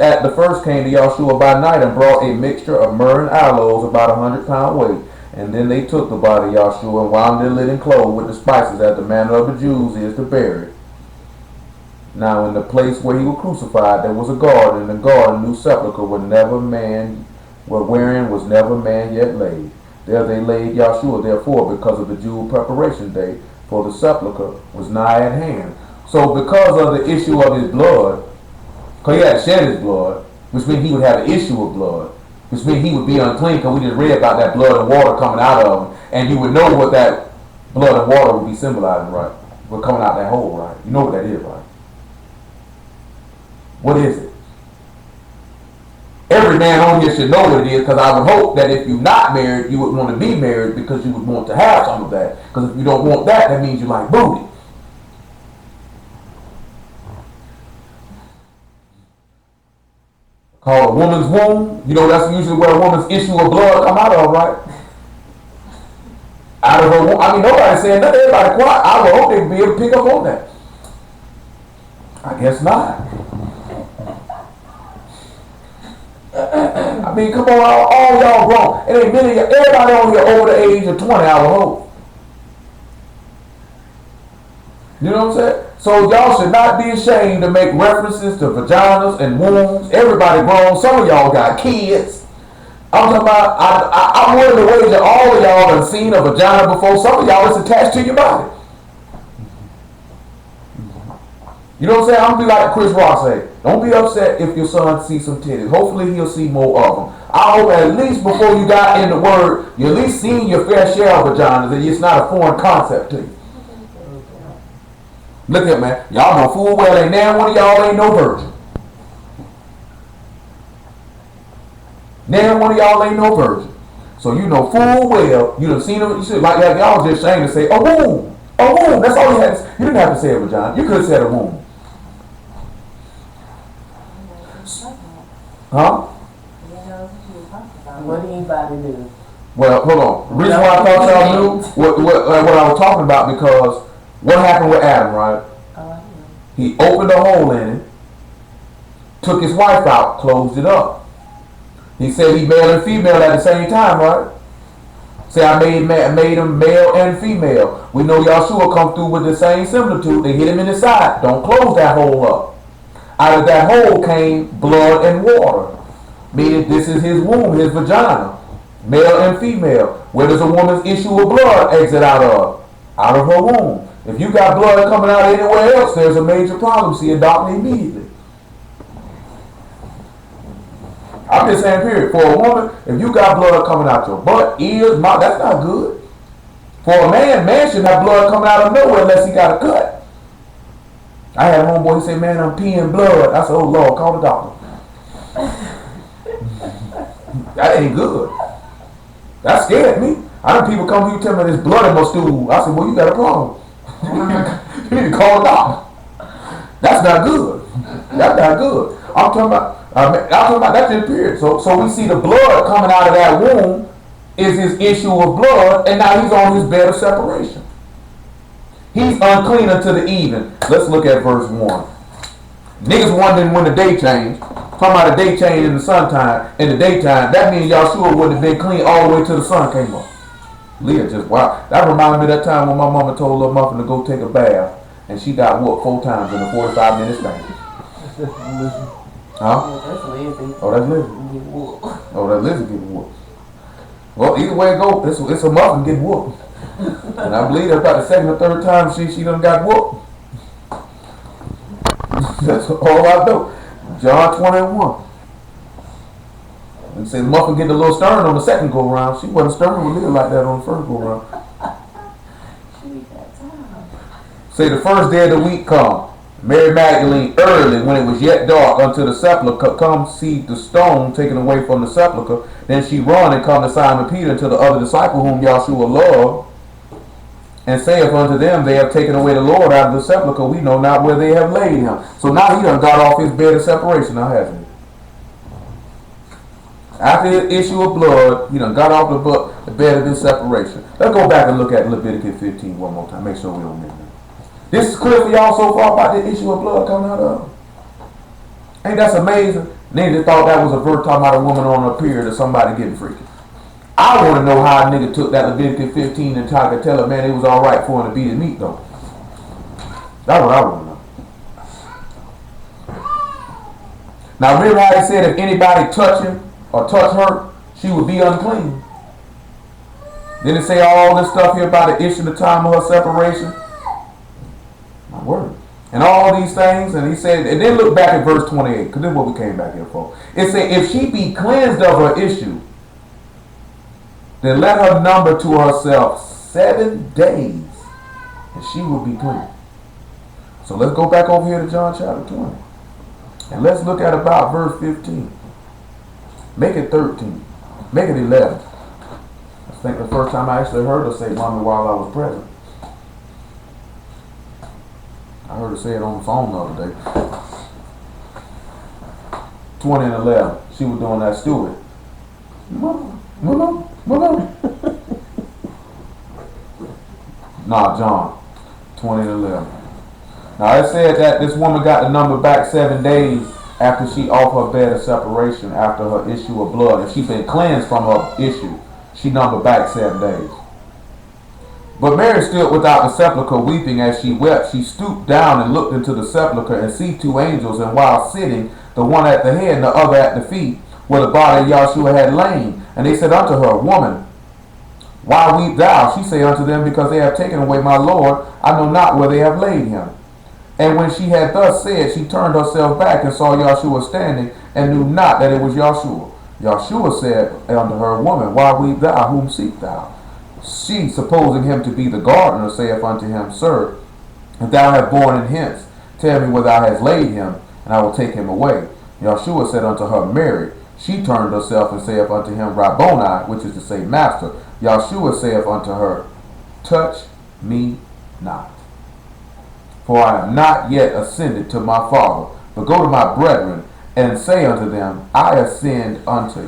at the first came to Yahshua by night, and brought a mixture of myrrh and aloes, about 100 pound weight. And then they took the body of Yahshua, and wound their linen clothes with the spices, as the manner of the Jews is to bury it. Now in the place where he was crucified, there was a garden, and the garden, new sepulchre, wherein was never man yet laid. There they laid Yahshua, therefore, because of the Jew preparation day, for the sepulchre was nigh at hand. So because of the issue of his blood, because he had shed his blood, which means he would have an issue of blood, which means he would be unclean, because we just read about that blood and water coming out of him, and you would know what that blood and water would be symbolizing, right? We're coming out that hole, right? You know what that is, right? What is it? Every man on here should know what it is, because I would hope that if you're not married, you would want to be married because you would want to have some of that. Because if you don't want that, that means you like booty. Called a woman's womb. You know that's usually where a woman's issue of blood come out of, right? Out of her womb. I mean, nobody's saying nothing. Everybody quiet. I would hope they'd be able to pick up on that. I guess not. I mean, come on, all y'all grown. It ain't many. Everybody on here over the age of 20, I would hope. You know what I'm saying? So y'all should not be ashamed to make references to vaginas and wombs. Everybody grown. Some of y'all got kids. I'm talking about, I'm willing to wager all of y'all have seen a vagina before. Some of y'all is attached to your body. You know what I'm saying? I'm going to be like Chris Rock say. Don't be upset if your son sees some titties. Hopefully he'll see more of them. I hope at least before you got in the word, you at least seen your fair share of vaginas and it's not a foreign concept to you. Look at man. Y'all know full well ain't now one of y'all ain't no virgin. Now one of y'all ain't no virgin. So you know full well, you done seen them, you should like y'all was just ashamed to say, a womb. A womb. That's all you had to say. You didn't have to say a vagina. You could have said a womb. Huh? What anybody do? Well, hold on. The reason why I thought y'all knew what I was talking about, because what happened with Adam, right? He opened a hole in it, took his wife out, closed it up. He said he male and female at the same time, right? Say I made him male and female. We know Yahshua come through with the same similitude. They hit him in the side. Don't close that hole up. Out of that hole came blood and water. Meaning this is his womb, his vagina. Male and female. Where does a woman's issue of blood exit out of? Out of her womb. If you got blood coming out anywhere else, there's a major problem. See a doctor immediately. I'm just saying, period. For a woman, if you got blood coming out your butt, ears, mouth, that's not good. For a man should have blood coming out of nowhere unless he got a cut. I had a homeboy, he said, man, I'm peeing blood. I said, oh Lord, call the doctor. That ain't good. That scared me. I had people come to you tell me there's blood in my stool. I said, well, you got a problem. You need to call the doctor. That's not good. That's not good. I'm talking about that's in period. So we see the blood coming out of that womb is his issue of blood, and now he's on his bed of separation. He's unclean unto the even. Let's look at verse 1. Niggas wondering when the day changed. Talking about the day change in the suntime, in the daytime. That means Yahshua wouldn't have been clean all the way till the sun came up. Leah just, wow. That reminded me of that time when my mama told little Muffin to go take a bath, and she got whooped 4 times in a 45-minute span. Huh? Oh, that's Lizzie. Oh, that's Lizzie. Get whooped. Oh, that's Lizzie getting whooped. Well, either way it goes, it's a Muffin getting whooped. And I believe that's about the second or third time she done got whooped. That's all I know. John 21. And say Muffin getting a little stern on the second go round. She wasn't stern with Leah like that on the first go round. She got time. Say the first day of the week come. Mary Magdalene early, when it was yet dark, unto the sepulchre, come see the stone taken away from the sepulchre. Then she run and come to Simon Peter and to the other disciple whom Yahshua loved, and saith unto them, they have taken away the Lord out of the sepulchre. We know not where they have laid him. So now he done got off his bed of separation, now hasn't he? After his issue of blood, he done got off the bed of his separation. Let's go back and look at Leviticus 15 one more time. Make sure we don't miss it. This is clear for y'all so far about the issue of blood coming out of him. Ain't that amazing? Niggas thought that was a verse talking about a woman on a period or somebody getting freaky. I want to know how a nigga took that Leviticus 15 and tried to tell a man it was alright for him to beat his meat though. That's what I want to know. Now remember how he said if anybody touch him or touch her, she would be unclean. Then it say all this stuff here about the issue, the time of her separation. My word. And all these things, and he said, and then look back at verse 28, because this is what we came back here for. It said, if she be cleansed of her issue, then let her number to herself 7 days, and she will be clean. So let's go back over here to John chapter 20. And let's look at about verse 15. Make it 13. Make it 11. I think the first time I actually heard her say mommy while I was present. I heard her say it on the phone the other day. 20 and 11. She was doing that steward. Mama. Nah, John. 20 and 11. Now it said that this woman got the number back 7 days after she off her bed of separation after her issue of blood. If she been cleansed from her issue, she numbered back 7 days. But Mary stood without the sepulchre weeping. As she wept, she stooped down and looked into the sepulchre and see 2 angels, and while sitting, the one at the head and the other at the feet, where the body of Yahshua had lain. And they said unto her, Woman, why weep thou? She said unto them, Because they have taken away my Lord, I know not where they have laid him. And when she had thus said, she turned herself back and saw Yahshua standing, and knew not that it was Yahshua. Yahshua said unto her, Woman, why weep thou? Whom seek thou? She, supposing him to be the gardener, saith unto him, Sir, if thou have borne him hence, tell me where thou hast laid him, and I will take him away. Yahshua said unto her, Mary. She turned herself and saith unto him, Rabboni, which is to say, Master. Yahshua saith unto her, Touch me not, for I am not yet ascended to my Father, but go to my brethren, and say unto them, I ascend unto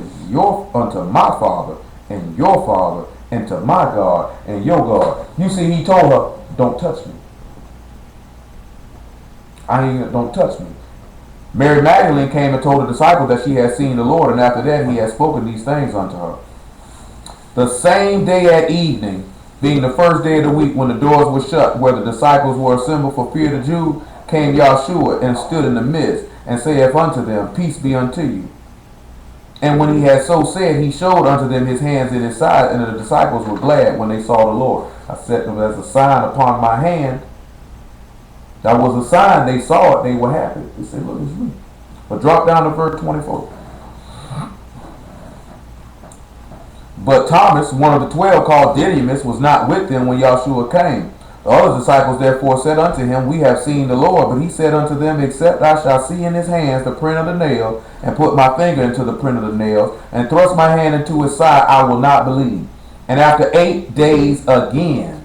my Father, and your Father, and to my God, and your God. You see, he told her, don't touch me. Don't touch me. Mary Magdalene came and told the disciple that she had seen the Lord, and after that he had spoken these things unto her. The same day at evening, being the first day of the week, when the doors were shut, where the disciples were assembled for fear of the Jews, came Yahshua and stood in the midst, and saith unto them, Peace be unto you. And when he had so said, he showed unto them his hands and his side, and the disciples were glad when they saw the Lord. I set them as a sign upon my hand. That was a sign. They saw it. They were happy. They said, look, it's me. But drop down to verse 24. But Thomas, one of the 12, called Didymus, was not with them when Yahshua came. The other disciples therefore said unto him, We have seen the Lord. But he said unto them, Except I shall see in his hands the print of the nail, and put my finger into the print of the nails, and thrust my hand into his side, I will not believe. And after 8 days again,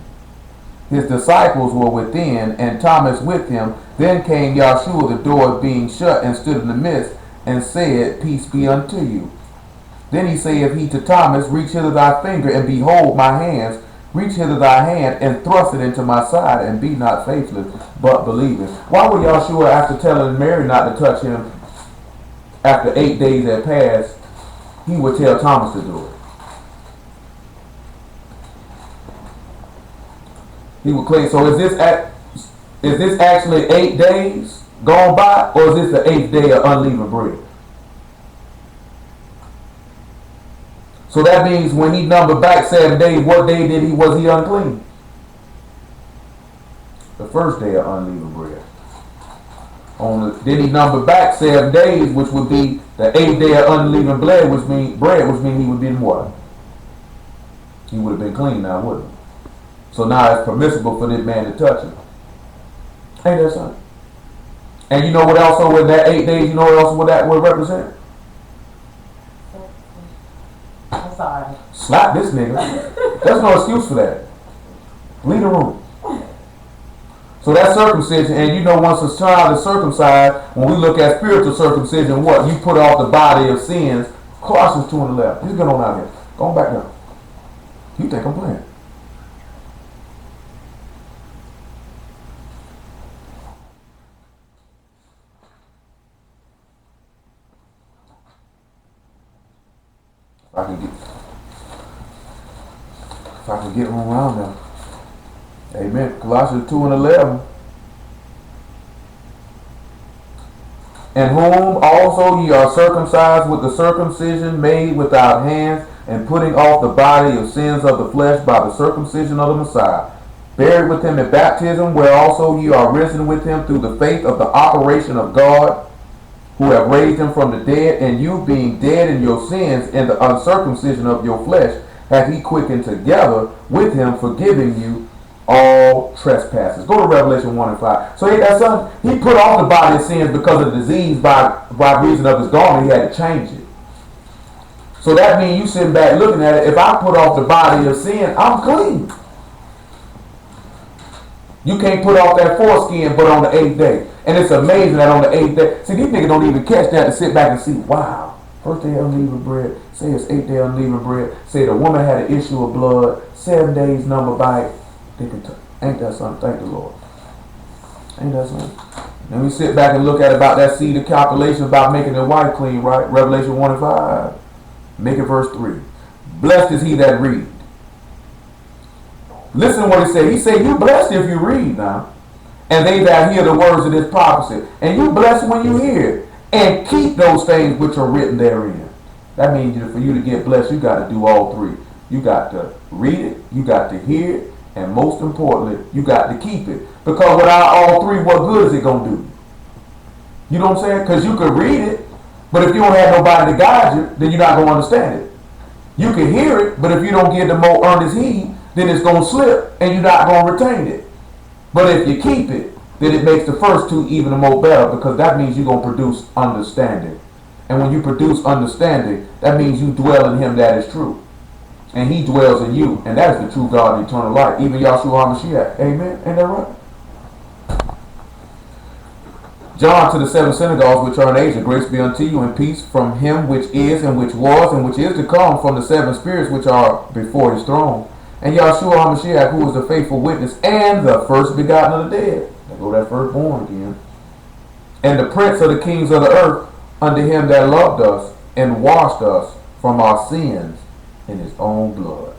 his disciples were within, and Thomas with him. Then came Yahshua, the door being shut, and stood in the midst, and said, Peace be unto you. Then he saith he to Thomas, Reach hither thy finger, and behold my hands. Reach hither thy hand, and thrust it into my side, and be not faithless, but believing. Why would Yahshua, after telling Mary not to touch him, after 8 days had passed, he would tell Thomas to do it? He would claim, so is this actually 8 days gone by, or is this the 8th day of unleavened bread? So that means when he numbered back 7 days, what day was he unclean? The first day of unleavened bread. Then he numbered back 7 days, which would be the 8th day of unleavened bread, which means he would be in what? He would have been clean now, wouldn't he? So now it's permissible for this man to touch him. Ain't that something? And you know what also in that 8 days, you know what else would that would represent? I'm sorry. Slap this nigga. There's no excuse for that. Leave the room. So that's circumcision, and you know once a child is circumcised, when we look at spiritual circumcision, what? You put off the body of sins. Colossians 2:11. He's going on out here. Going back down. You think I'm playing? If I can get one around them. Amen. Colossians 2:11. In whom also ye are circumcised with the circumcision made without hands, and putting off the body of sins of the flesh by the circumcision of the Messiah, buried with him in baptism, where also ye are risen with him through the faith of the operation of God, who have raised him from the dead, and you being dead in your sins and the uncircumcision of your flesh, hath he quickened together with him, forgiving you all trespasses. Go to Revelation 1:5. So ain't that something? He put off the body of sins because of the disease by reason of his garment. He had to change it. So that means you sitting back looking at it. If I put off the body of sin, I'm clean. You can't put off that foreskin but on the 8th day. And it's amazing that on the 8th day, see, these niggas don't even catch that to sit back and see, wow, first day unleavened bread, say it's 8th day unleavened bread, say the woman had an issue of blood, 7 days number by it. Ain't that something? Thank the Lord. Ain't that something? Then we sit back and look at about that seed of calculation about making the wife clean, right? Revelation 1:5. Make it verse 3. Blessed is he that read. Listen to what he said. He said, you blessed if you read now. And they that hear the words of this prophecy. And you blessed when you hear it. And keep those things which are written therein. That means for you to get blessed, you got to do all three. You got to read it, you got to hear it, and most importantly, you got to keep it. Because without all three, what good is it going to do? You know what I'm saying? Because you could read it, but if you don't have nobody to guide you, then you're not going to understand it. You can hear it, but if you don't give the more earnest heed, then it's going to slip, and you're not going to retain it. But if you keep it, then it makes the first two even more better, because that means you're going to produce understanding. And when you produce understanding, that means you dwell in him that is true. And he dwells in you, and that is the true God and eternal life. Even Yahshua HaMashiach. Amen? Ain't that right? John to the 7 synagogues which are in Asia, grace be unto you and peace from him which is and which was and which is to come, from the 7 spirits which are before his throne. And Yahshua HaMashiach, who is the faithful witness and the first begotten of the dead. There go that firstborn again. And the prince of the kings of the earth, unto him that loved us and washed us from our sins in his own blood,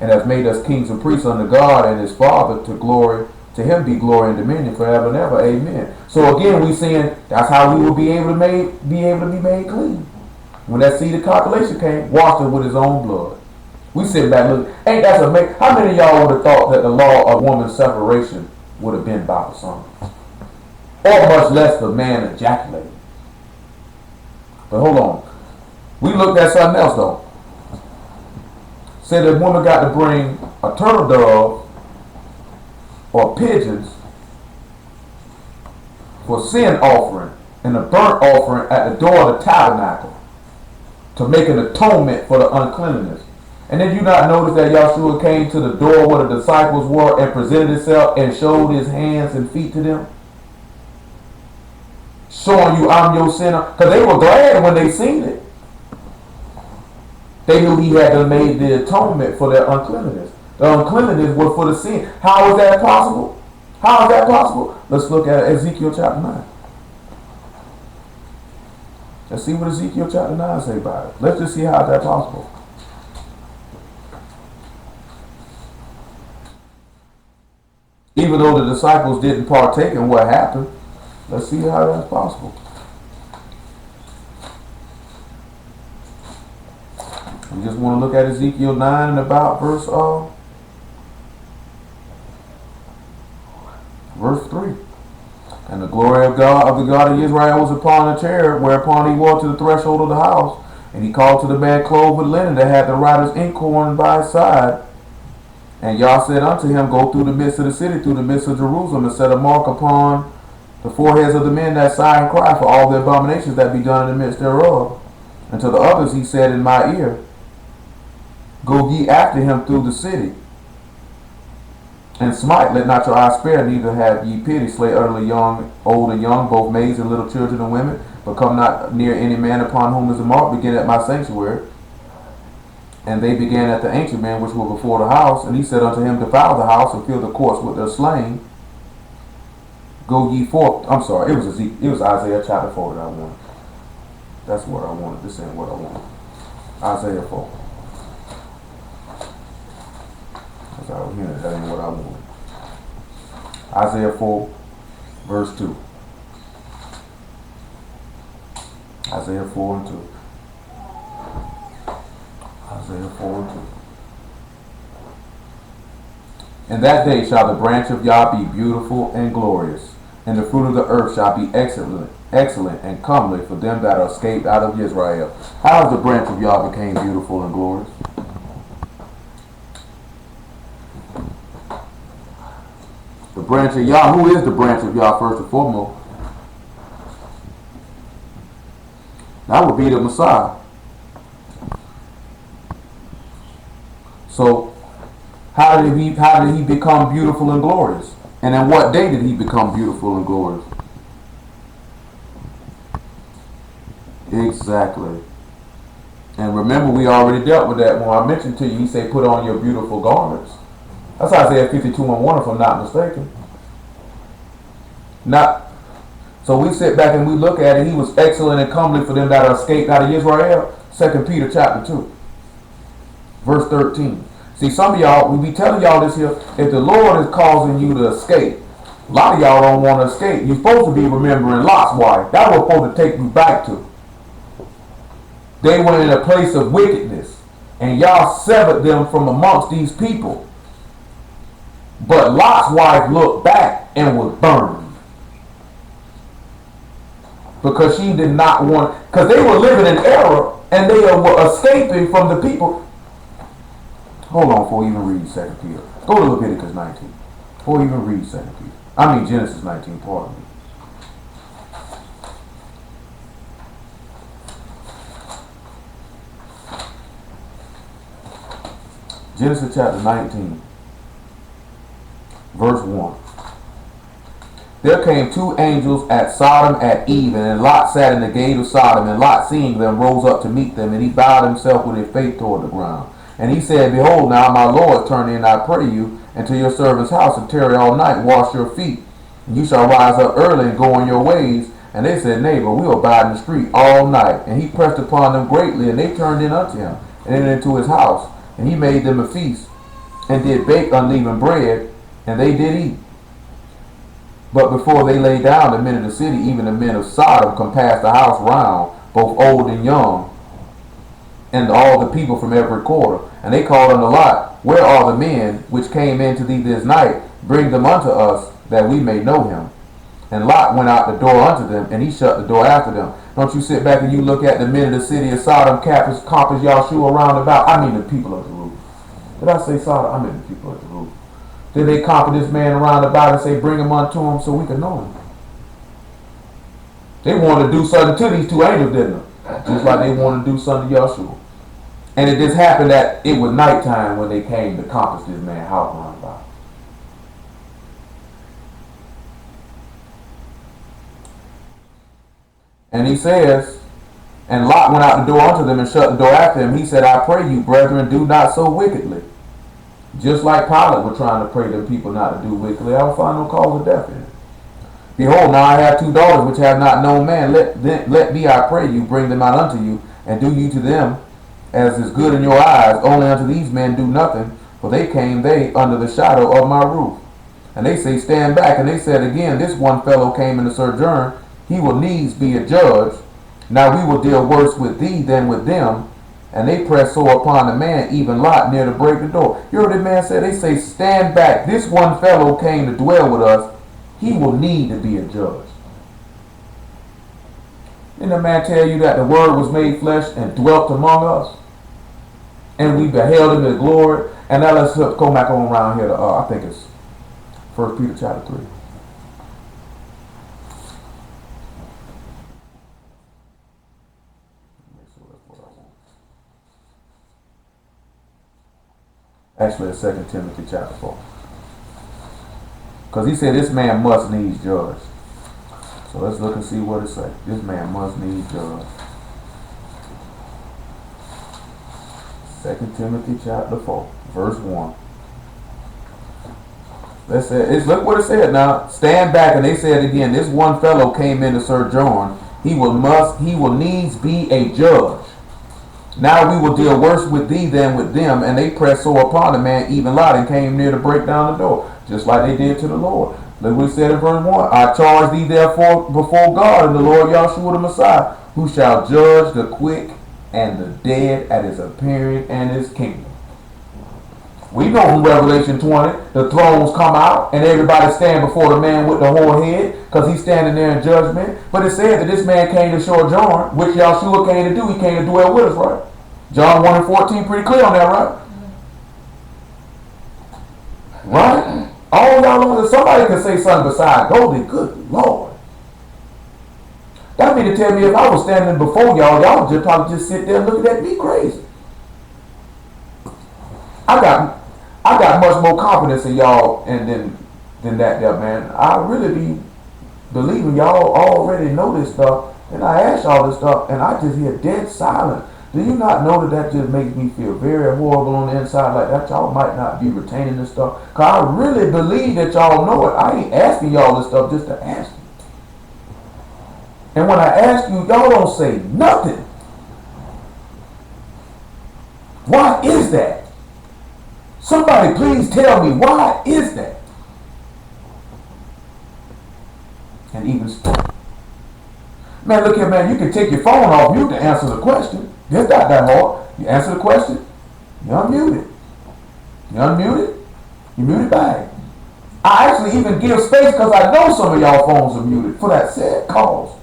and has made us kings and priests unto God and his Father. To him be glory and dominion forever and ever. Amen. So again, we saying that's how we will be able to be made clean. When that seed of calculation came, washed it with his own blood. We sit back and look. Ain't that amazing? How many of y'all would have thought that the law of woman's separation would have been by the son, or much less the man ejaculating? But hold on. We looked at something else though. Said the woman got to bring a turtle dove or pigeons for sin offering and a burnt offering at the door of the tabernacle to make an atonement for the uncleanness. And did you not notice that Yahshua came to the door where the disciples were and presented himself and showed his hands and feet to them? Showing you I'm your sinner. Because they were glad when they seen it. They knew he had to made the atonement for their uncleanness. The uncleanness was for the sin. How is that possible? How is that possible? Let's look at Ezekiel chapter 9. Let's see what Ezekiel chapter 9 say about it. Let's just see how that's possible. Even though the disciples didn't partake in what happened, let's see how that's possible. We just want to look at Ezekiel 9 and about verse 3. And the glory of God of the God of Israel was upon a cherub, whereupon he walked to the threshold of the house. And he called to the man clothed with linen that had the writer's inkhorn by his side. And Yah said unto him, Go through the midst of the city, through the midst of Jerusalem, and set a mark upon the foreheads of the men that sigh and cry for all the abominations that be done in the midst thereof. And to the others he said in my ear, Go ye after him through the city, and smite, let not your eyes spare, neither have ye pity. Slay utterly young, old and young, both maids and little children and women, but come not near any man upon whom is a mark. Begin at my sanctuary. And they began at the ancient men which were before the house. And he said unto him, Defile the house and fill the courts with their slain. Go ye forth. I'm sorry, it was Isaiah chapter 4 that I wanted. That's what I wanted. This ain't what I wanted. Isaiah 4. As I was hearing, that ain't what I wanted. Isaiah 4, verse 2. Isaiah 4 and 2. Isaiah 4 and 2. In that day shall the branch of Yah be beautiful and glorious, and the fruit of the earth shall be excellent and comely for them that are escaped out of Israel. How is the branch of Yah became beautiful and glorious? The branch of Yah, who is the branch of Yah first and foremost? That would be the Messiah. So, how did he become beautiful and glorious? And in what day did he become beautiful and glorious? Exactly. And remember, we already dealt with that when I mentioned to you, he said, put on your beautiful garments. That's Isaiah 52 and 1, if I'm not mistaken. So we sit back and we look at it. He was excellent and comely for them that are escaped out of Israel. 2 Peter chapter 2, verse 13. See, some of y'all, we be telling y'all this here. If the Lord is causing you to escape, a lot of y'all don't want to escape. You're supposed to be remembering Lot's wife. That was supposed to take you back to. They were in a place of wickedness, and y'all severed them from amongst these people. But Lot's wife looked back and was burned. Because she did not want, because they were living in error and they were escaping from the people. Hold on before we even read 2 Peter. Go to Leviticus 19. Before we even read 2 Peter. I mean Genesis 19, pardon me. Genesis chapter 19. Verse 1. There came two angels at Sodom at even, and Lot sat in the gate of Sodom, and Lot, seeing them, rose up to meet them, and he bowed himself with his face toward the ground. And he said, Behold, now my Lord, turn in, I pray you, into your servant's house, and tarry all night, wash your feet. And you shall rise up early and go on your ways. And they said, Nay, but we will abide in the street all night. And he pressed upon them greatly, and they turned in unto him, and entered into his house. And he made them a feast, and did bake unleavened bread, and they did eat. But before they lay down, the men of the city, even the men of Sodom, compassed the house round, both old and young, and all the people from every quarter. And they called unto Lot, Where are the men which came in to thee this night? Bring them unto us, that we may know him. And Lot went out the door unto them, and he shut the door after them. Don't you sit back and you look at the men of the city of Sodom, compass Yahshua around about. I mean the people of the roof. Did I say Sodom? I mean the people of the roof. did they conquer this man around about and say, bring him unto him so we can know him? They wanted to do something to these two angels, didn't they? Just like they wanted to do something to Yahshua. And it just happened that it was nighttime when they came to compass this man house around about. And he says, and Lot went out the door unto them and shut the door after him. He said, I pray you, brethren, do not so wickedly. Just like Pilate was trying to pray them people not to do wickedly, I will find no cause of death in it. Behold, now I have 2 daughters which have not known man. Let me, I pray you, bring them out unto you, and do you to them as is good in your eyes. Only unto these men do nothing, for they came under the shadow of my roof. And they say, stand back. And they said again, this one fellow came in to sojourn. He will needs be a judge. Now we will deal worse with thee than with them. And they press so upon the man, even Lot, near to break the door. You heard the man say, they say, stand back. This one fellow came to dwell with us. He will need to be a judge. Didn't the man tell you that the word was made flesh and dwelt among us? And we beheld him in glory. And now let's go back on around here to, I think it's 1 Peter chapter 3. Actually, it's 2 Timothy chapter 4. Because he said this man must needs judge. So let's look and see what it says. This man must needs judge. 2 Timothy chapter 4, verse 1. Look what it said now. Stand back, and they said again, this one fellow came in to sojourn. He will needs be a judge. Now we will deal worse with thee than with them. And they pressed so upon the man, even Lot, and came near to break down the door, just like they did to the Lord. Look what he said in verse 1. I charge thee therefore before God and the Lord Yahshua the Messiah, who shall judge the quick and the dead at his appearing and his kingdom. We know from Revelation 20, the thrones come out and everybody stand before the man with the whole head because he's standing there in judgment. But it said that this man came to sojourn, which Yahshua came to do. He came to dwell with us, right? John 1 and 14, pretty clear on that, right? Right? All y'all know, somebody can say something besides golden. Good Lord. That mean to tell me if I was standing before y'all, y'all would probably just sit there looking at me crazy. I got much more confidence in y'all than that there, man. I really be believing y'all already know this stuff, and I ask y'all this stuff, and I just hear dead silent. Do you not know that just makes me feel very horrible on the inside like that? Y'all might not be retaining this stuff. Because I really believe that y'all know it. I ain't asking y'all this stuff just to ask you. And when I ask you, y'all don't say nothing. Why is that? Somebody please tell me, why is that? And even man, look here, man, you can take your phone off mute to answer the question. It's not that hard. You answer the question, you unmute it. You unmute it, you mute it back. I actually even give space because I know some of y'all phones are muted for that said cause.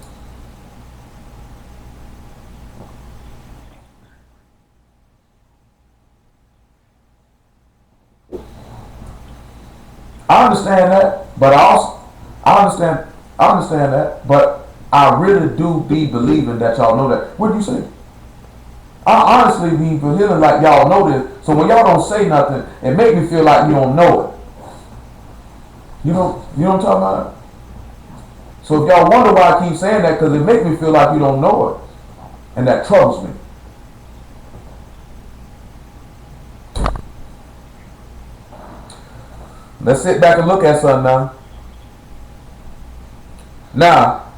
I understand that, but I understand that, but I really do be believing that y'all know that. What do you say? I honestly be feeling like y'all know this. So when y'all don't say nothing, it make me feel like you don't know it. You know what I'm talking about? So if y'all wonder why I keep saying that, because it make me feel like you don't know it. And that troubles me. Let's sit back and look at something now. Now,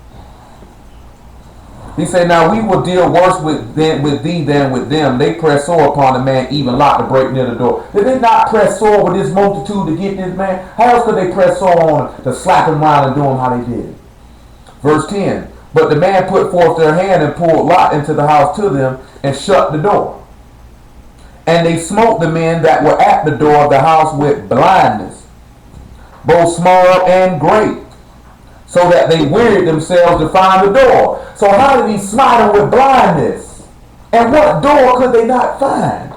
he said, now we will deal worse with thee than with them. They press sore upon the man, even Lot, to break near the door. Did they not press sore with this multitude to get this man? How else could they press sore on him to slap him around and do him how they did? Verse 10, but the man put forth their hand and pulled Lot into the house to them and shut the door. And they smote the men that were at the door of the house with blindness, both small and great, so that they wearied themselves to find the door. So how did he smite them with blindness? And what door could they not find?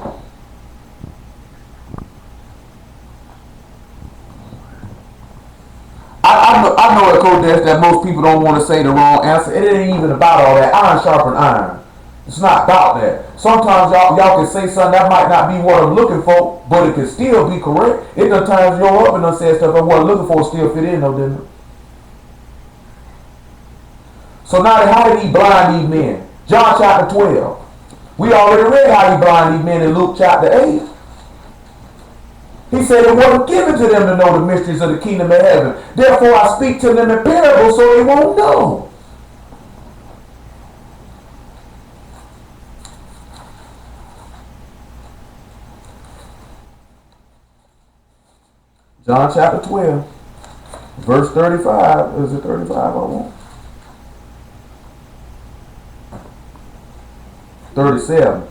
I know at Kodesh that most people don't want to say the wrong answer. It ain't even about all that. Iron sharpen iron. It's not about that. Sometimes y'all can say something that might not be what I'm looking for, but it can still be correct. It done times you're up and done said stuff I wasn't looking for still fit in though, didn't it? So now how did he blind these men? John chapter 12. We already read how he blind these men in Luke chapter 8. He said it wasn't given to them to know the mysteries of the kingdom of heaven. Therefore I speak to them in parables so they won't know. John chapter 12, verse 35. Is it 35 I want? 37.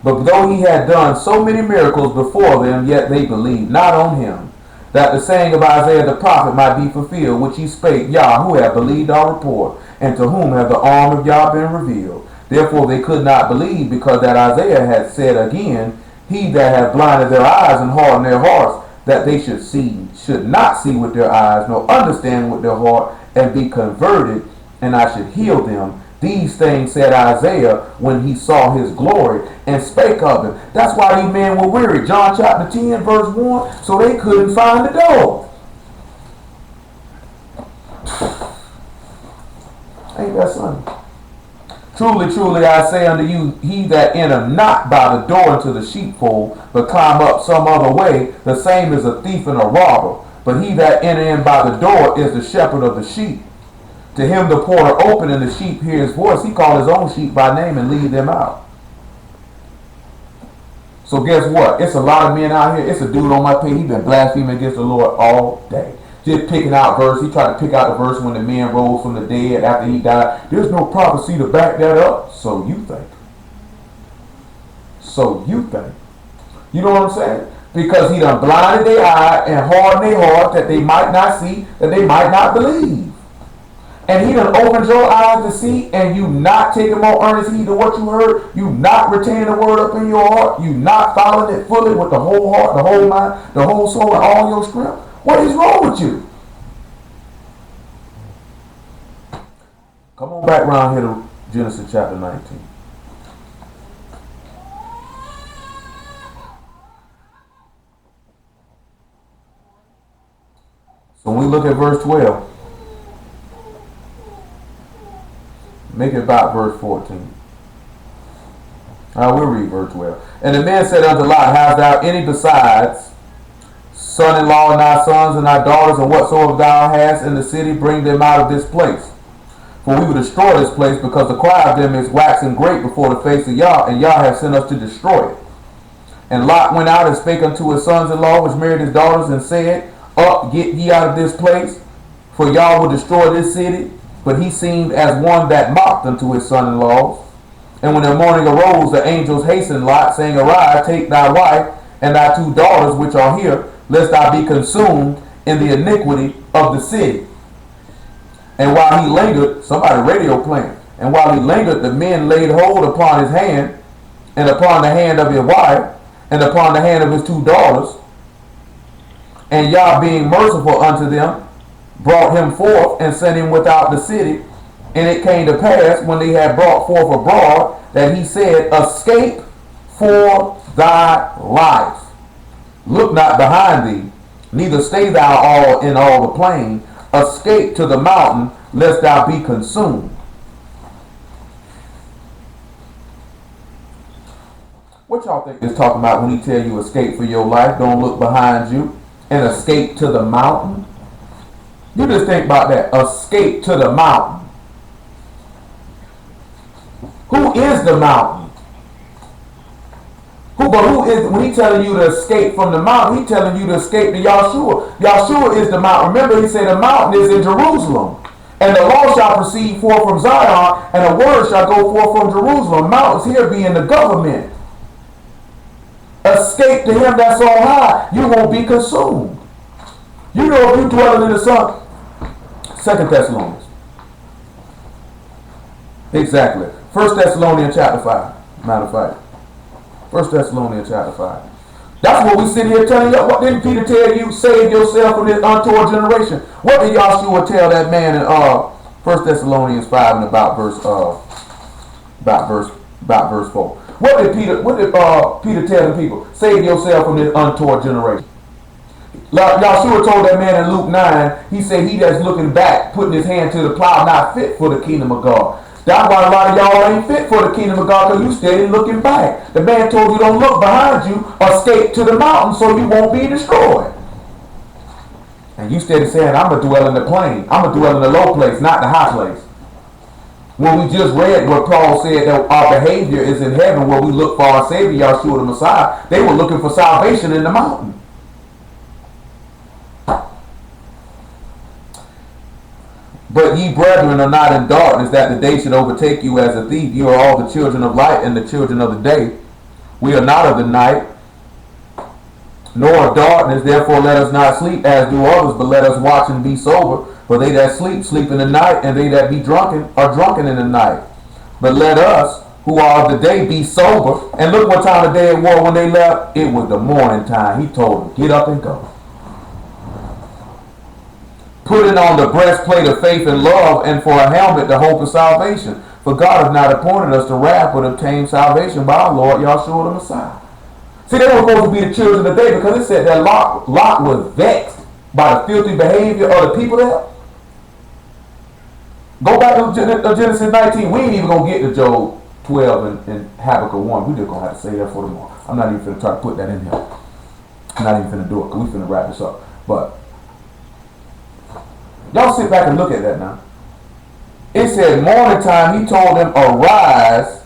But though he had done so many miracles before them, yet they believed not on him, that the saying of Isaiah the prophet might be fulfilled, which he spake, Yah, who have believed our report, and to whom have the arm of Yah been revealed. Therefore they could not believe, because that Isaiah had said again, he that hath blinded their eyes and hardened their hearts, that they should not see with their eyes, nor understand with their heart, and be converted, and I should heal them. These things said Isaiah when he saw his glory and spake of him. That's why these men were weary. John chapter 10 verse 1, so they couldn't find the door. Ain't that something? Truly, truly, I say unto you, he that enter not by the door into the sheepfold, but climb up some other way, the same is a thief and a robber. But he that enter in by the door is the shepherd of the sheep. To him the porter open, and the sheep hear his voice. He called his own sheep by name and lead them out. So guess what? It's a lot of men out here. It's a dude on my page. He been blaspheming against the Lord all day. Just picking out verse. He tried to pick out the verse when the man rose from the dead after he died. There's no prophecy to back that up. So you think. So you think. You know what I'm saying? Because he done blinded their eye and hardened their heart that they might not see, that they might not believe. And he done opened your eyes to see, and you not taking more earnest heed to what you heard, you not retaining the word up in your heart, you not following it fully with the whole heart, the whole mind, the whole soul, and all your strength. What is wrong with you? Come on back around here to Genesis chapter 19. So when we look at verse 12, make it about verse 14. We'll read verse 12. And the man said unto Lot, hast thou any besides son-in-law and thy sons and thy daughters, and whatsoever thou hast in the city, bring them out of this place. For we will destroy this place, because the cry of them is waxing great before the face of Yah, and Yah hath sent us to destroy it. And Lot went out and spake unto his sons-in-law, which married his daughters, and said, Up, get ye out of this place, for Yah will destroy this city. But he seemed as one that mocked unto his son-in-laws. And when the morning arose, the angels hastened Lot, saying, Arise, take thy wife and thy 2 daughters which are here, lest thou be consumed in the iniquity of the city. And while he lingered, somebody radio playing, and while he lingered, the men laid hold upon his hand, and upon the hand of his wife, and upon the hand of his 2 daughters. And Yah, being merciful unto them, brought him forth and sent him without the city. And it came to pass, when they had brought forth abroad, that he said, Escape for thy life. Look not behind thee, neither stay thou all in all the plain. Escape to the mountain, lest thou be consumed. What y'all think is talking about when he tell you escape for your life? Don't look behind you, and escape to the mountain. You just think about that. Escape to the mountain. Who is the mountain? Who is, when he telling you to escape from the mountain, he telling you to escape to Yahshua. Yahshua is the mountain. Remember, he said the mountain is in Jerusalem. And the law shall proceed forth from Zion, and the word shall go forth from Jerusalem. Mountains here being the government. Escape to him that's on high. You won't be consumed. You know, if you dwelling in the sun. 2 Thessalonians. Exactly. 1 Thessalonians chapter 5. Matter of fact. 1 Thessalonians chapter 5. That's what we sit here telling you. What didn't Peter tell you? Save yourself from this untoward generation. What did Yahshua tell that man in 1 Thessalonians 5 and about verse 4? What did Peter tell the people? Save yourself from this untoward generation. Yahshua told that man in Luke 9, he said he that's looking back, putting his hand to the plow, not fit for the kingdom of God. That's why a lot of y'all ain't fit for the kingdom of God, because you steady looking back. The man told you don't look behind you or escape to the mountain so you won't be destroyed. And you steady saying, I'm going to dwell in the plain. I'm going to dwell in the low place, not the high place. When we just read what Paul said, that our behavior is in heaven where we look for our Savior, Yahshua the Messiah, they were looking for salvation in the mountain. But ye brethren are not in darkness, that the day should overtake you as a thief. You are all the children of light and the children of the day. We are not of the night, nor of darkness. Therefore let us not sleep as do others, but let us watch and be sober. For they that sleep, sleep in the night, and they that be drunken are drunken in the night. But let us, who are of the day, be sober. And look what time of day it was when they left. It was the morning time. He told them, get up and go. Putting on the breastplate of faith and love, and for a helmet the hope of salvation. For God hath not appointed us to wrath, but obtain salvation by our Lord Yahshua the Messiah. See, they were supposed to be the children of the day, because it said that Lot was vexed by the filthy behavior of the people there. Go back to Genesis 19. We ain't even going to get to Job 12 and Habakkuk 1. We just going to have to say that for tomorrow. I'm not even going to try to put that in here. I'm not even going to do it, because we're going to wrap this up. But y'all sit back and look at that now. It said morning time, he told them, arise,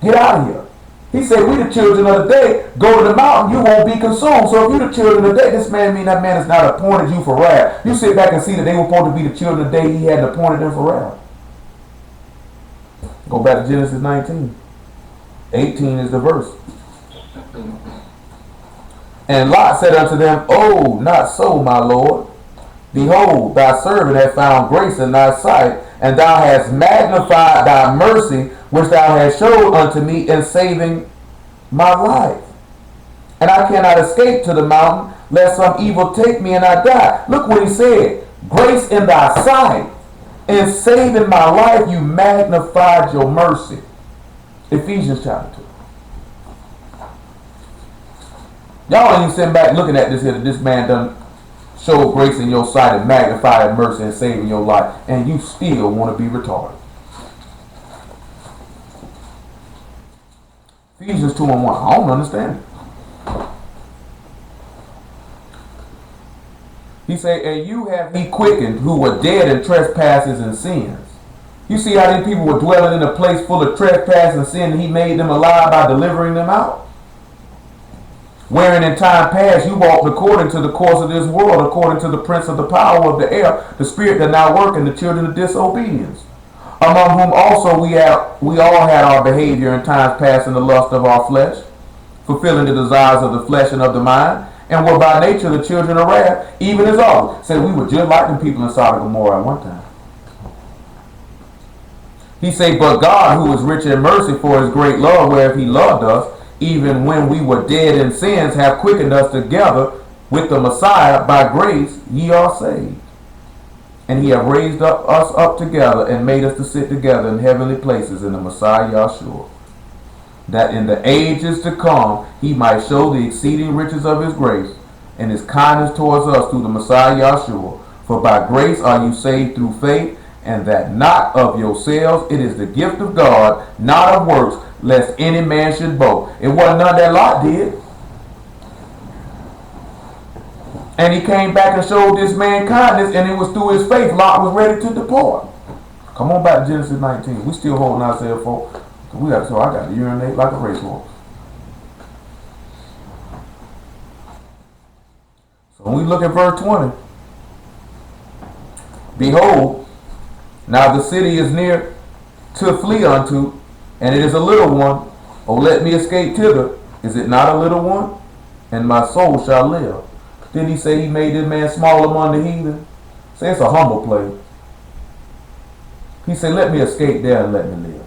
get out of here. He said, we the children of the day, go to the mountain, you won't be consumed. So if you the children of the day, this man mean that man has not appointed you for wrath. You sit back and see that they were supposed to be the children of the day, he hadn't appointed them for wrath. Go back to Genesis 19. 18 is the verse. And Lot said unto them, oh, not so, my Lord. Behold, thy servant hath found grace in thy sight, and thou hast magnified thy mercy, which thou hast showed unto me in saving my life. And I cannot escape to the mountain, lest some evil take me and I die. Look what he said. Grace in thy sight. In saving my life, you magnified your mercy. Ephesians chapter 2. Y'all ain't even sitting back looking at this here, that this man done showed grace in your sight and magnified mercy and saving your life, and you still want to be retarded. Ephesians 2 and 1. I don't understand it. He said, and you have he quickened who were dead in trespasses and sins. You see how these people were dwelling in a place full of trespass and sin, and he made them alive by delivering them out. Wherein in time past you walked according to the course of this world, according to the prince of the power of the air, the spirit that now work in the children of disobedience, among whom also we all had our behavior in times past in the lust of our flesh, fulfilling the desires of the flesh and of the mind, and were by nature the children of wrath, even as others. Said we were just like the people in Sodom and Gomorrah at one time. He said, but God, who is rich in mercy for his great love, whereof he loved us, even when we were dead in sins, have quickened us together with the Messiah. By grace ye are saved. And he have raised us up together and made us to sit together in heavenly places in the Messiah Yahshua, that in the ages to come he might show the exceeding riches of his grace and his kindness towards us through the Messiah Yahshua. For by grace are you saved through faith, and that not of yourselves, it is the gift of God, not of works, lest any man should boast. It wasn't none that Lot did. And he came back and showed this man kindness, and it was through his faith Lot was ready to depart. Come on back to Genesis 19. We still holding ourselves for. I got to urinate like a racehorse. So when we look at verse 20, behold, now the city is near to flee unto, and it is a little one. Oh, let me escape thither. Is it not a little one? And my soul shall live. Didn't he say he made this man small among the heathen? Say it's a humble place. He said, let me escape there and let me live.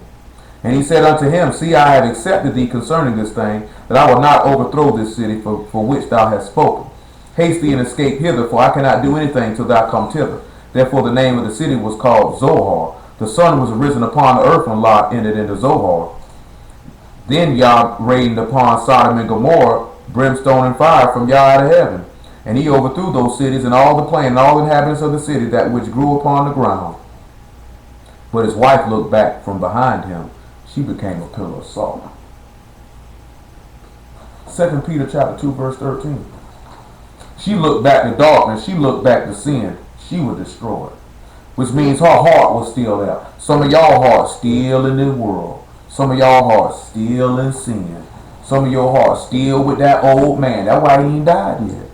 And he said unto him, See, I have accepted thee concerning this thing, that I will not overthrow this city for which thou hast spoken. Haste thee and escape hither, for I cannot do anything till thou come thither. Therefore the name of the city was called Zoar. The sun was arisen upon the earth when Lot entered into Zoar. Then Yah rained upon Sodom and Gomorrah brimstone and fire from Yah out of heaven. And he overthrew those cities and all the plain and all the inhabitants of the city, that which grew upon the ground. But his wife looked back from behind him. She became a pillar of salt. 2 Peter chapter 2, verse 13. She looked back to darkness. She looked back to sin. She was destroyed. Which means her heart was still there. Some of y'all hearts still in this world. Some of y'all hearts still in sin. Some of your hearts still with that old man. That's why he ain't died yet.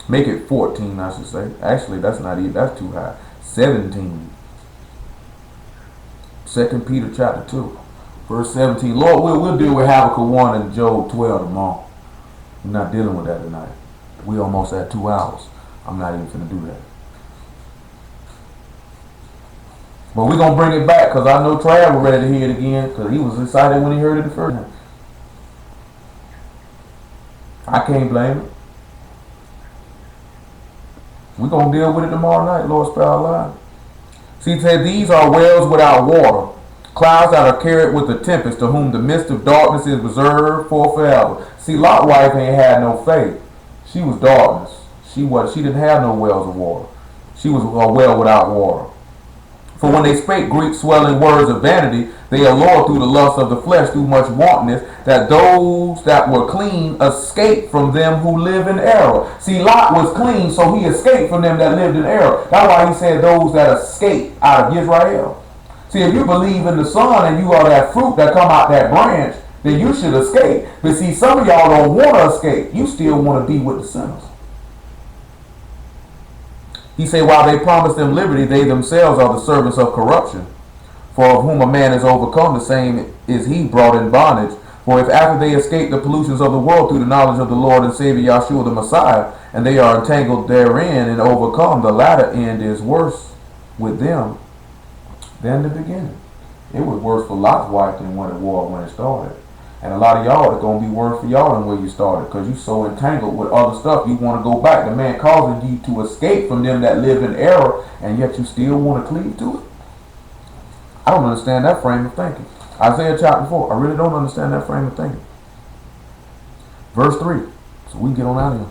Make it 14, I should say. Actually, that's not even, that's too high. 17. 2 Peter chapter 2, verse 17. Lord, we'll deal with Habakkuk 1 and Job 12 tomorrow. We're not dealing with that tonight. We almost at 2 hours. I'm not even going to do that. But we're going to bring it back, because I know Trav was ready to hear it again, because he was excited when he heard it the first time. I can't blame him. We're going to deal with it tomorrow night, Lord spare our lives. See, it said, these are wells without water, clouds that are carried with the tempest, to whom the mist of darkness is reserved for forever. See, Lot's wife ain't had no faith. She was darkness. She didn't have no wells of water. She was a well without water. For when they spake Greek swelling words of vanity, they allured through the lust of the flesh, through much wantonness, that those that were clean escaped from them who live in error. See, Lot was clean, so he escaped from them that lived in error. That's why he said those that escape out of Israel. See, if you believe in the Son and you are that fruit that come out that branch, then you should escape. But see, some of y'all don't want to escape. You still want to be with the sinners. He said, while they promise them liberty, they themselves are the servants of corruption. For of whom a man is overcome, the same is he brought in bondage. For if after they escape the pollutions of the world through the knowledge of the Lord and Savior Yahshua the Messiah, and they are entangled therein and overcome, the latter end is worse with them than the beginning. It was worse for Lot's wife than when it started. And a lot of y'all, it's going to be worse for y'all than where you started, because you're so entangled with other stuff. You want to go back. The man causing you to escape from them that live in error, and yet you still want to cleave to it. I don't understand that frame of thinking. Isaiah chapter 4. I really don't understand that frame of thinking. Verse 3. So we can get on out of here.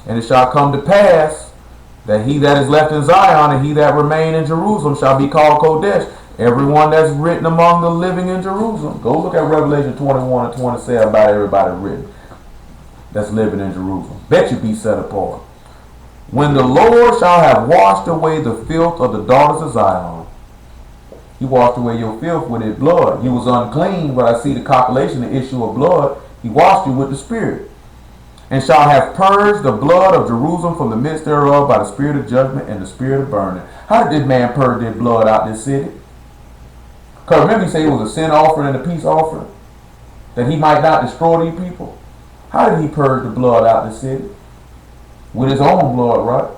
And it shall come to pass that he that is left in Zion and he that remain in Jerusalem shall be called Kodesh. Everyone that's written among the living in Jerusalem. Go look at Revelation 21 and 27 about everybody written that's living in Jerusalem. Bet you be set apart. When the Lord shall have washed away the filth of the daughters of Zion. He washed away your filth with his blood. You was unclean, but I see the calculation, the issue of blood. He washed you with the Spirit. And shall have purged the blood of Jerusalem from the midst thereof by the spirit of judgment and the spirit of burning. How did this man purge their blood out this city? Because remember, he said it was a sin offering and a peace offering, that he might not destroy these people. How did he purge the blood out of the city? With his own blood, right?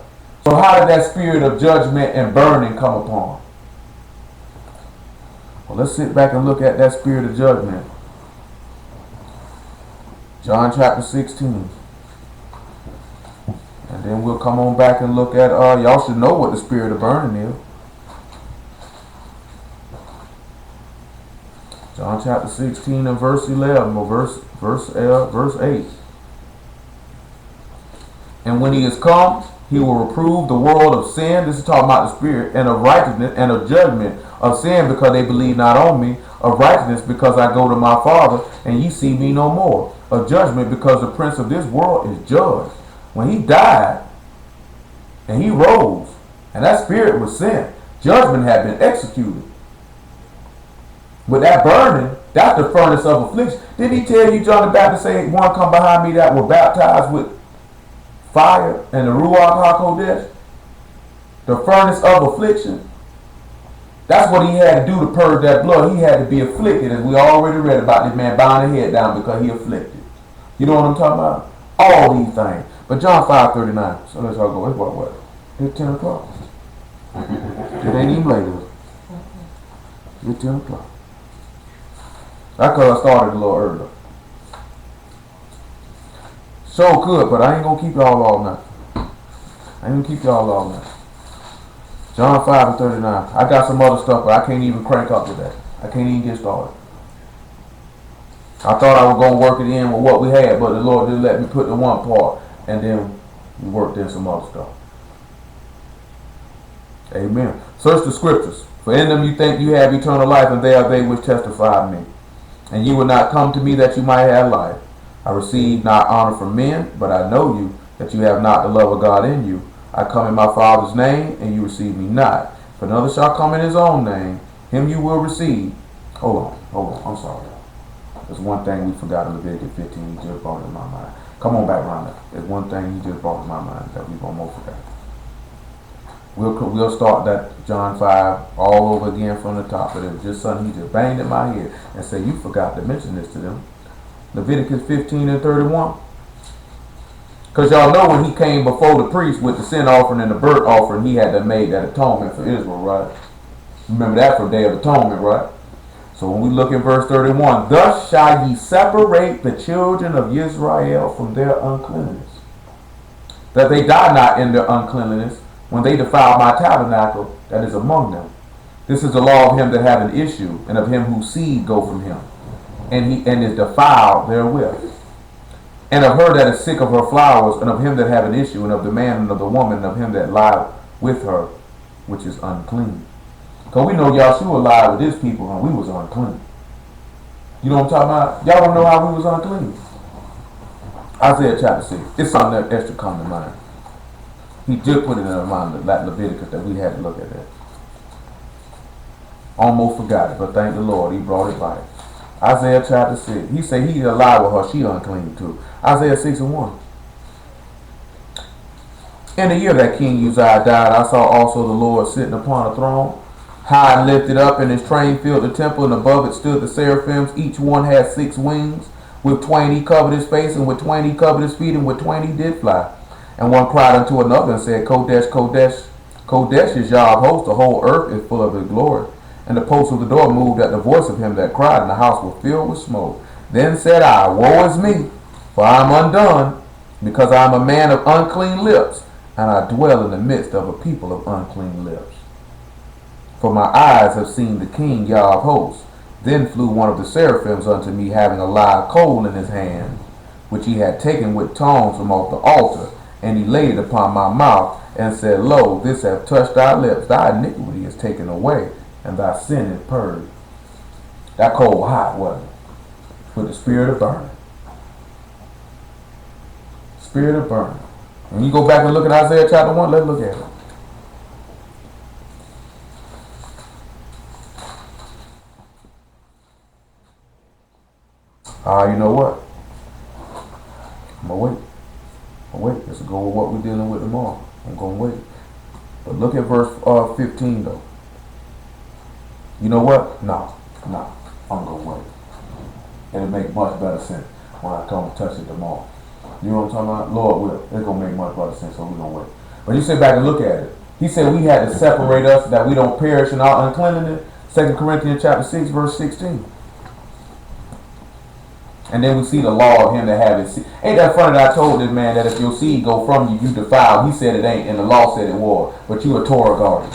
So how did that spirit of judgment and burning come upon? Well, let's sit back and look at that spirit of judgment. John chapter 16. And then we'll come on back and look at, y'all should know what the spirit of burning is. John chapter 16 and verse 11, or verse 8. And when he is come, he will reprove the world of sin. This is talking about the spirit, and of righteousness, and of judgment. Of sin, because they believe not on me. Of righteousness, because I go to my Father, and ye see me no more. Of judgment, because the prince of this world is judged. When he died, and he rose, and that spirit was sent, judgment had been executed. With that burning, that's the furnace of affliction. Didn't he tell you, John the Baptist, say, one come behind me that were baptized with fire and the Ruach HaKodesh? The furnace of affliction. That's what he had to do to purge that blood. He had to be afflicted, as we already read about this man bowing his head down because he afflicted. You know what I'm talking about? All these things. But John 5:39. So let's all go. It's what? It's 10 o'clock. It ain't even later. It's 10 o'clock. That's because I started a little early. So good, but I ain't gonna keep y'all all night. I ain't gonna keep y'all all night. John 5 and 39. I got some other stuff, but I can't even crank up to that. I can't even get started. I thought I was gonna work it in with what we had, but the Lord didn't let me put the one part, and then we worked in some other stuff. Amen. Search the scriptures, for in them you think you have eternal life, and they are they which testify of me. And you will not come to me that you might have life. I receive not honor from men, but I know you, that you have not the love of God in you. I come in my Father's name, and you receive me not. If another shall come in his own name, him you will receive. Hold on, I'm sorry. There's one thing we forgot in Leviticus 15, he just brought it in my mind. Come on back around there. There's one thing he just brought in my mind that we almost forgot. We'll start that John 5 all over again from the top. But it was just something he just banged in my head and said, you forgot to mention this to them. Leviticus 15 and 31. Because y'all know when he came before the priest with the sin offering and the burnt offering, he had to make that atonement for Israel, right? Remember that from Day of Atonement, right? So when we look at verse 31, thus shall ye separate the children of Israel from their uncleanness, that they die not in their uncleanness, when they defile my tabernacle that is among them. This is the law of him that have an issue, and of him whose seed go from him, and is defiled therewith. And of her that is sick of her flowers, and of him that have an issue, and of the man and of the woman, and of him that lie with her, which is unclean. Because we know Yahshua lied with his people, and we was unclean. You know what I'm talking about? Y'all don't know how we was unclean. Isaiah chapter 6. It's something that extra come to mind. He just put it in our mind, that Leviticus, that we had to look at that. Almost forgot it, but thank the Lord, he brought it back. Isaiah chapter 6. He said he that lied with her, she unclean too. Isaiah 6 and 1. In the year that King Uzziah died, I saw also the Lord sitting upon a throne, high and lifted up, and his train filled the temple, and above it stood the seraphims. Each one had 6 wings. With 20 he covered his face, and with 20 he covered his feet, and with 20 he did fly. And one cried unto another and said, Kodesh, Kodesh, Kodesh is Yah of hosts, the whole earth is full of his glory. And the posts of the door moved at the voice of him that cried, and the house was filled with smoke. Then said I, woe is me, for I am undone, because I am a man of unclean lips, and I dwell in the midst of a people of unclean lips. For my eyes have seen the King, Yah of hosts. Then flew one of the seraphims unto me, having a live coal in his hand, which he had taken with tongs from off the altar. And he laid it upon my mouth, and said, Lo, this hath touched thy lips. Thy iniquity is taken away, and thy sin is purged. That coal hot, wasn't it? With the spirit of burning. Spirit of burning. When you go back and look at Isaiah chapter 1, let's look at it. You know what? I'm going to wait. Let's go with what we're dealing with tomorrow. I'm going to wait. But look at verse 15 though. You know what? No. I'm going to wait. It'll make much better sense when I come and touch it tomorrow. You know what I'm talking about? Lord will. It's going to make much better sense, so we're going to wait. But you sit back and look at it. He said we had to separate us that we don't perish in our uncleanness. 2 Corinthians chapter 6, verse 16. And then we see the law of him that have his seed. Ain't that funny that I told this man that if your seed go from you, you defiled. He said it ain't, and the law said it was. But you a Torah guardian.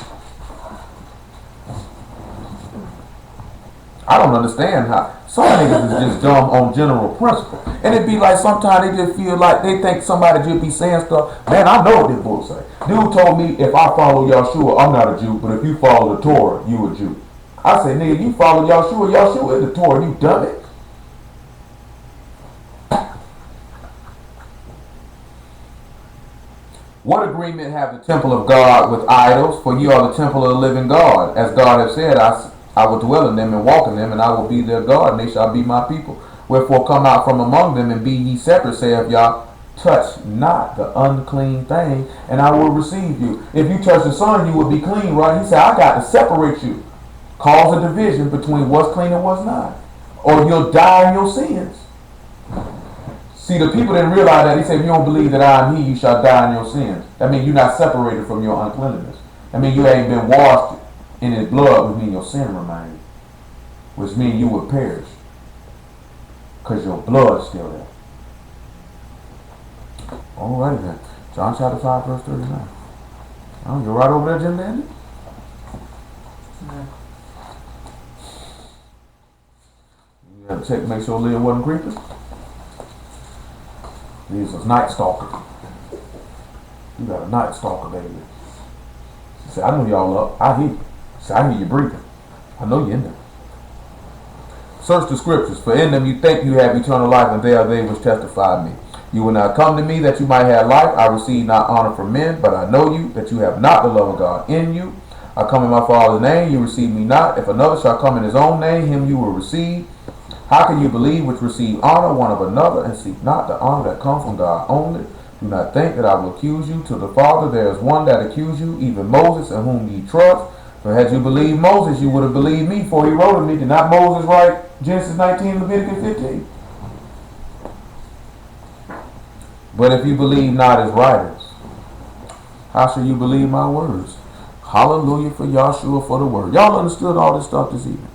I don't understand how some niggas is just dumb on general principle. And it be like sometimes they just feel like they think somebody just be saying stuff. Man, I know what this book say. Dude told me if I follow Yahshua, I'm not a Jew. But if you follow the Torah, you a Jew. I said, nigga, you follow Yahshua. Yahshua is the Torah. You done it. What agreement have the temple of God with idols? For you are the temple of the living God. As God has said, I will dwell in them and walk in them, and I will be their God, and they shall be my people. Wherefore come out from among them, and be ye separate, saith Yah. Touch not the unclean thing, and I will receive you. If you touch the Son, you will be clean, right? He said, I got to separate you. Cause a division between what's clean and what's not. Or you'll die in your sins. See, the people didn't realize that. He said, if you don't believe that I am he, you shall die in your sins. That means you're not separated from your uncleanness. I mean, you ain't been washed in his blood, which means your sin remains, which means you would perish, because your blood is still there. Alrighty then. John chapter 5, verse 39. Oh, you're right over there, Jim Dandy? Yeah. You gotta check, make sure Leah wasn't creeping. Leah's a night stalker. You got a night stalker, baby. She said, I know y'all up. I hear you. She said, I hear you breathing. I know you're in there. Search the scriptures, for in them you think you have eternal life, and they are they which testify of me. You will not come to me that you might have life. I receive not honor from men, but I know you, that you have not the love of God in you. I come in my Father's name, you receive me not. If another shall come in his own name, him you will receive. How can you believe which receive honor one of another, and seek not the honor that comes from God only? Do not think that I will accuse you to the Father. There is one that accuse you, even Moses, in whom ye trust. For had you believed Moses, you would have believed me, for he wrote of me. Did not Moses write Genesis 19, Leviticus 15? But if you believe not his writers, how shall you believe my words? Hallelujah for Yahshua for the word. Y'all understood all this stuff this evening?